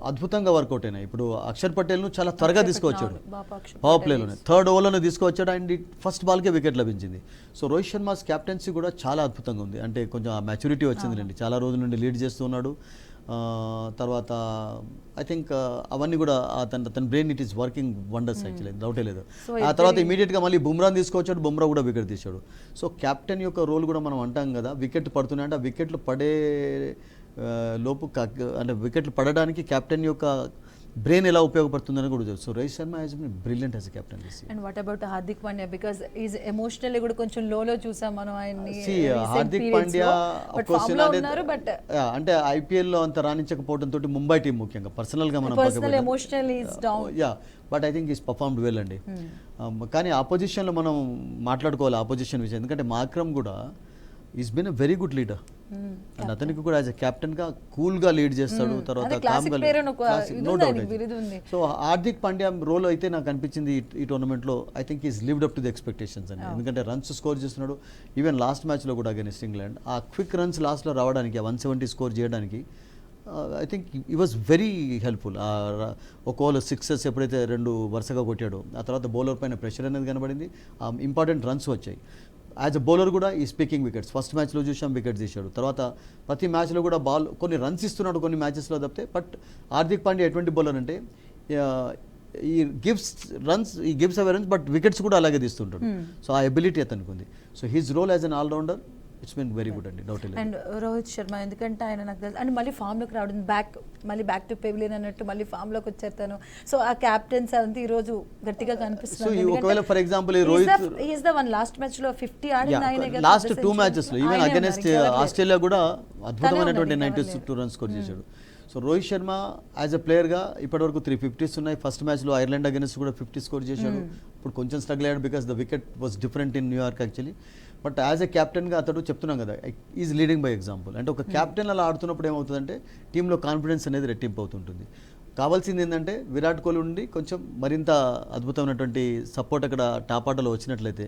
అద్భుతంగా వర్కౌట్ అయినాయి. ఇప్పుడు అక్షర్ పటేల్ను చాలా త్వరగా తీసుకువచ్చాడు బాపాక్ష పవర్ ప్లేలోనే, థర్డ్ ఓవర్లోనే తీసుకువచ్చాడు అండ్ ఫస్ట్ బాల్కే వికెట్ లభించింది. సో రోహిత్ శర్మ క్యాప్టెన్సీ కూడా చాలా అద్భుతంగా ఉంది. అంటే కొంచెం ఆ మెచ్యూరిటీ వచ్చిందిలేండి, చాలా రోజుల నుండి లీడ్ చేస్తూ ఉన్నాడు. తర్వాత ఐ థింక్ అవన్నీ కూడా తన brain it is working wonders actually, డౌటే లేదు. ఆ తర్వాత ఇమీడియట్గా మళ్ళీ బుమ్రాని తీసుకొచ్చాడు, బుమ్రా కూడా వికెట్ తీశాడు. సో కెప్టెన్ యొక్క రోల్ కూడా మనం అంటాం కదా, వికెట్ పడుతున్నాయి అంటే ఆ వికెట్లు పడే లోపు అంటే వికెట్లు పడడానికి కెప్టెన్ యొక్క బ్రెయిన్ ఎలా ఉపయోగపడుతుందని కూడా తెలుసు. So Rohit Sharma has been brilliant as a captain this year. And what about Hardik Pandya, because is emotionally కూడా కొంచెం లోలో చూసాం మనం ఆయన్ని. హార్దిక్ పాండ్యా అంటే ఐపీఎల్ లో అంత రాణించకపోవడం తోటి ముంబై టీం ముఖ్యంగా పర్సనల్ గా మనం emotionally is down. But I think is performed well అండి. కానీ ఆపోజిషన్ లో మనం మాట్లాడుకోవాలి ఆపోజిషన్ విషయం, ఎందుకంటే మాక్రమ్ కూడా is been a very good leader and అతనికి కూడా యాజ్ ఎ కెప్టెన్ గా కూల్ గా లీడ్ చేస్తాడు. తర్వాత no doubt. So Hardik Pandya role అయితే నాకు అనిపించింది ఈ టోర్నమెంట్ లో I think is lived up to the expectations అండి. ఎందుకంటే రన్స్ స్కోర్ చేస్తున్నాడు. ఈవెన్ లాస్ట్ మ్యాచ్ లో కూడా అగైన్స్ ఇంగ్లాండ్ ఆ క్విక్ రన్స్ లాస్ట్ లో రావడానికి 170 స్కోర్ చేయడానికి I think he was very helpful. ఒక ఓవర్ 6 ఎప్పుడైతే 2 వరుసగా కొట్టాడో ఆ తర్వాత బౌలర్ పైన ప్రెషర్ అనేది కనబడింది, ఇంపార్టెంట్ రన్స్ వచ్చాయి. యాజ్ అ బౌలర్ కూడా ఈ స్పీకింగ్ వికెట్స్ ఫస్ట్ మ్యాచ్లో చూసాం, వికెట్స్ తీశాడు. తర్వాత ప్రతి మ్యాచ్లో కూడా బాల్ కొన్ని రన్స్ ఇస్తున్నాడు కొన్ని మ్యాచెస్లో తప్పితే. బట్ హార్దిక్ పాండ్యా ఎటువంటి బౌలర్ అంటే he gives away runs but wickets కూడా అలాగే తీస్తుంటాడు. సో ఆ ఎబిలిటీ అతనికి ఉంది. So his role as an all-rounder it's been very good అండి, డౌట్ లేదు. అండ్ రోహిత్ శర్మ ఎందుకంటే ఆయన నాకు తెలుసు అండ్ మళ్ళీ ఫామ్లోకి రావడం, బ్యాక్ టు పెవిలియన్ అన్నట్టు మళ్ళీ ఫామ్లోకి వచ్చారు తను. సో ఆ క్యాప్టెన్స్ అంతా ఈ రోజు గట్టిగా కనిపిస్తుంది. ఒకవేళ for example is the one last match లో 50 ఆడిన ఆయనే కదా, లాస్ట్ 2 మ్యాచెస్ లో ఈవెన్ అగైనెస్ట్ ఆస్ట్రేలియా కూడా అద్భుతమైనటువంటి 92 రన్స్ స్కోర్ చేశాడు. So Rohit Sharma as a ప్లేయర్గా ఇప్పటివరకు 350s ఉన్నాయి. ఫస్ట్ మ్యాచ్లో ఐర్లాండ్ అగైనెస్ట్ కూడా 50 స్కోర్ చేశాడు. ఇప్పుడు కొంచెం స్ట్రగుల్ అయ్యాడు because the wicket was different in New York actually. But as a క్యాప్టెన్గా అతడు చెప్తున్నాం కదా ఈజ్ లీడింగ్ బై ఎగ్జాంపుల్. అంటే ఒక క్యాప్టెన్ అలా ఆడుతున్నప్పుడు ఏమవుతుందంటే టీంలో కాన్ఫిడెన్స్ అనేది రెట్టింపు అవుతుంటుంది. కావాల్సింది ఏంటంటే విరాట్ కోహ్లీ నుండి కొంచెం మరింత అద్భుతమైనటువంటి సపోర్ట్ అక్కడ టాప్ ఆటలో వచ్చినట్లయితే,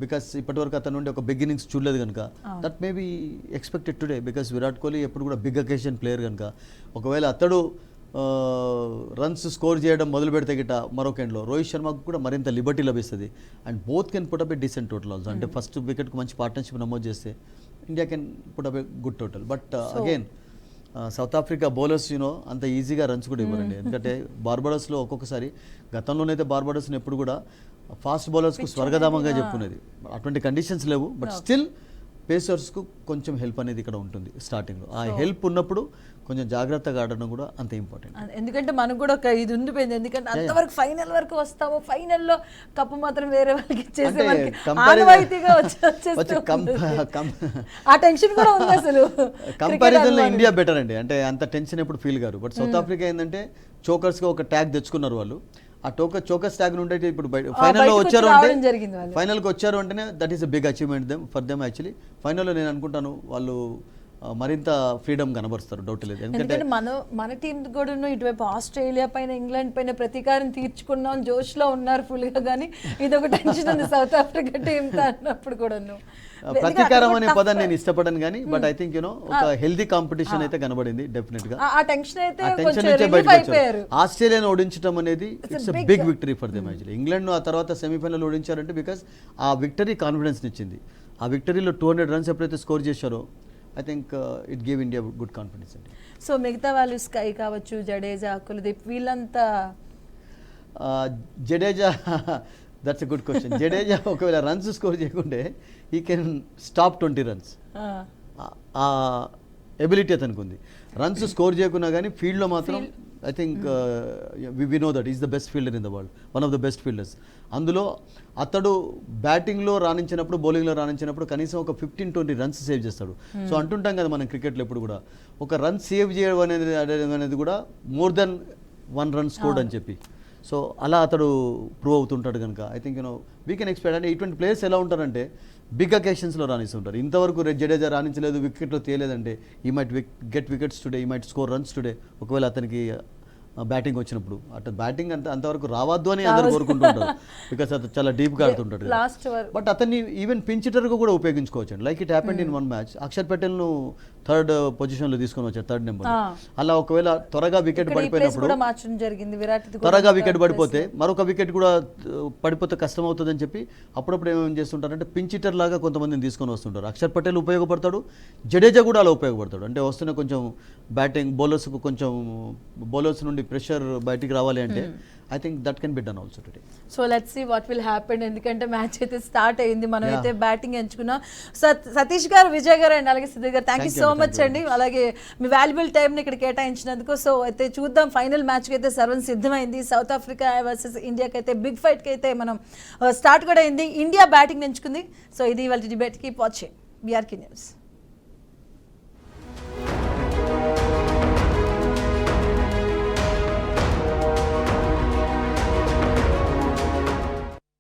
బికాస్ ఇప్పటివరకు అతను నుండి ఒక బిగ్ ఇన్నింగ్స్ చూడలేదు కనుక that may be expected today. Because Virat Kohli ఎప్పుడు కూడా బిగ్ అకేషన్ ప్లేయర్ కనుక ఒకవేళ అతడు రన్స్ స్కోర్ చేయడం మొదలు పెడితే గిట్ట మరొక ఎండ్లో రోహిత్ శర్మకు కూడా మరింత లిబర్టీ లభిస్తుంది. And both can put up a decent total also. అంటే ఫస్ట్ వికెట్కి మంచి పార్ట్నర్షిప్ నమోదు చేస్తే India can put up a good total. But again south Africa bowlers అంత ఈజీగా రన్స్ కూడా ఇవ్వరండి. ఎందుకంటే బార్బడోస్లో ఒక్కొక్కసారి గతంలోనైతే బార్బడోస్ని ఎప్పుడు కూడా ఫాస్ట్ బౌలర్స్కు స్వర్గధామంగా చెప్పుకునేది. అటువంటి కండిషన్స్ లేవు. బట్ స్టిల్ పేసర్స్కు కొంచెం హెల్ప్ అనేది ఇక్కడ ఉంటుంది స్టార్టింగ్లో. ఆ హెల్ప్ ఉన్నప్పుడు కొంచెం జాగ్రత్తగా ఆడడం కూడా అంత ఇంపార్టెంట్. ఎందుకంటే మనకు కూడా ఒక ఇది ఉండిపోయింది, ఎందుకంటే అంతవరకు ఫైనల్ వరకు వస్తాము, ఫైనల్లో కప్పు మాత్రం వేరే వాళ్ళకి ఇచ్చేసి ఆ టెన్షన్ కూడా ఉంది అసలు. కంపారిజన్లో ఇండియా బెటర్ అండి, అంటే అంత టెన్షన్ ఎప్పుడు feel car. But south Africa ఏంటంటే చోకర్స్గా ఒక ట్యాగ్ తెచ్చుకున్నారు వాళ్ళు. ఆ చోకర్స్ ట్యాగ్ నుండి ఇప్పుడు ఫైనల్కి వచ్చారు అంటేనే that is a big achievement for them actually. ఫైనల్లో నేను అనుకుంటాను వాళ్ళు మరింత ఫ్రీడమ్ కనబరుస్తారు, డౌట్ లేదు. ఎందుకంటే మన టీం కూడా ఇటువైపు ఆస్ట్రేలియా పైన ఇంగ్లాండ్ పైన ప్రతీకారం తీర్చుకున్నాం జోష్లో ఉన్నారు ఫుల్గా, కానీ ఇది ఒక టెన్షన్ ఉంది సౌత్ ఆఫ్రికా టీం అన్నప్పుడు కూడా. ప్రతీకారం అనే పదాన్ని నేను ఇష్టపడను కానీ బట్ ఐ థింక్ ఒక హెల్దీ కాంపిటీషన్ అయితే కనబడింది డెఫినెట్ గా. ఆ టెన్షన్ నుంచి బయటకు ఆస్ట్రేలియాను ఓడించడం అనేది it's a big victory for them actually. England ఆ తర్వాత సెమీఫైనల్ ఓడించారంటే బికాస్ ఆ విక్టరీ కాన్ఫిడెన్స్ ఇచ్చింది. ఆ విక్టరీలో 200 రన్స్ ఎప్పుడైతే స్కోర్ చేశారో I think it gave India good confidence అండి. సో మిగతా వాళ్ళు స్కై కావచ్చు, జడేజా, కులదీప్ వీళ్ళంతా Jadeja that's a good question. Jadeja ఒకవేళ రన్స్ స్కోర్ చేయకుంటే హీ కెన్ స్టాప్ 20 రన్స్. ఆ ఎబిలిటీ అతనికి ఉంది. రన్స్ స్కోర్ చేయకున్నా కానీ ఫీల్డ్లో మాత్రం I think we know that is the best fielder in the world, one of the best fielders. అందులో అతడు బ్యాటింగ్లో రాణించినప్పుడు బౌలింగ్లో రాణించినప్పుడు కనీసం ఒక 15-20 రన్స్ సేవ్ చేస్తాడు. సో అంటుంటాం కదా మనం క్రికెట్లో ఎప్పుడు కూడా ఒక రన్ సేవ్ చేయడం అనేది కూడా మోర్ దెన్ 1 రన్ స్కోర్డ్ అని చెప్పి. సో అలా అతడు ప్రూవ్ అవుతుంటాడు కనుక I think we can expect. అంటే ఇటువంటి ప్లేయర్స్ ఎలా ఉంటారంటే బిగ్ అకేషన్స్లో రాణిస్తుంటారు. ఇంతవరకు Jadeja రాణించలేదు, వికెట్లో తేలేదంటే he might get wickets today, he might score runs today. ఒకవేళ అతనికి బ్యాటింగ్ వచ్చినప్పుడు అటు బ్యాటింగ్ అంతవరకు రావద్దు అని అందరూ కోరుకుంటుంటారు బికాస్ అతను చాలా డీప్గా ఆడుతుంటాడు. బట్ అతన్ని ఈవెన్ పించ్ హిట్టర్గా కూడా ఉపయోగించుకోవచ్చు. Like it happened in 1 match. Axar పటేల్ను థర్డ్ పొజిషన్లో తీసుకొని వచ్చారు, థర్డ్ నెంబర్. ఆ. అలా ఒకవేళ త్వరగా వికెట్ ఇక్కడ ఈ ప్లేస్ పడిపోయినప్పుడు కూడా మార్చడం జరిగింది విరాట్ త్వరగా వికెట్ పడిపోతే మరొక వికెట్ కూడా పడిపోతే కష్టం అవుతుందని చెప్పి అప్పుడప్పుడు ఏమేమి చేస్తుంటారంటే పించిటర్ లాగా కొంతమందిని తీసుకొని వస్తుంటారు. అక్షర్ పటేల్ ఉపయోగపడతాడు, జడేజా కూడా అలా ఉపయోగపడతాడు. అంటే వస్తున్న కొంచెం బ్యాటింగ్ బౌలర్స్కు కొంచెం బౌలర్స్ నుండి ప్రెషర్ బయటికి రావాలి అంటే I think that can be done also today. So let's see what will happen. ఎందుకంటే మ్యాచ్ అయితే స్టార్ట్ అయింది, మనం అయితే బ్యాటింగ్ ఎంచుకున్నాం. సతీష్ గారు, విజయ్ గారు అండ్ అలాగే సిద్ధు గారు, థ్యాంక్ యూ సో మచ్ అండి. అలాగే మీ వాల్యుబుల్ టైంని ఇక్కడ కేటాయించినందుకు. సో అయితే చూద్దాం, ఫైనల్ మ్యాచ్కి అయితే సర్వం సిద్ధమైంది. సౌత్ ఆఫ్రికా వర్సెస్ ఇండియాకి అయితే బిగ్ ఫైట్కి అయితే మనం స్టార్ట్ కూడా అయింది. ఇండియా బ్యాటింగ్ ఎంచుకుంది. సో ఇది వాళ్ళ debate. Keep watching BRK news.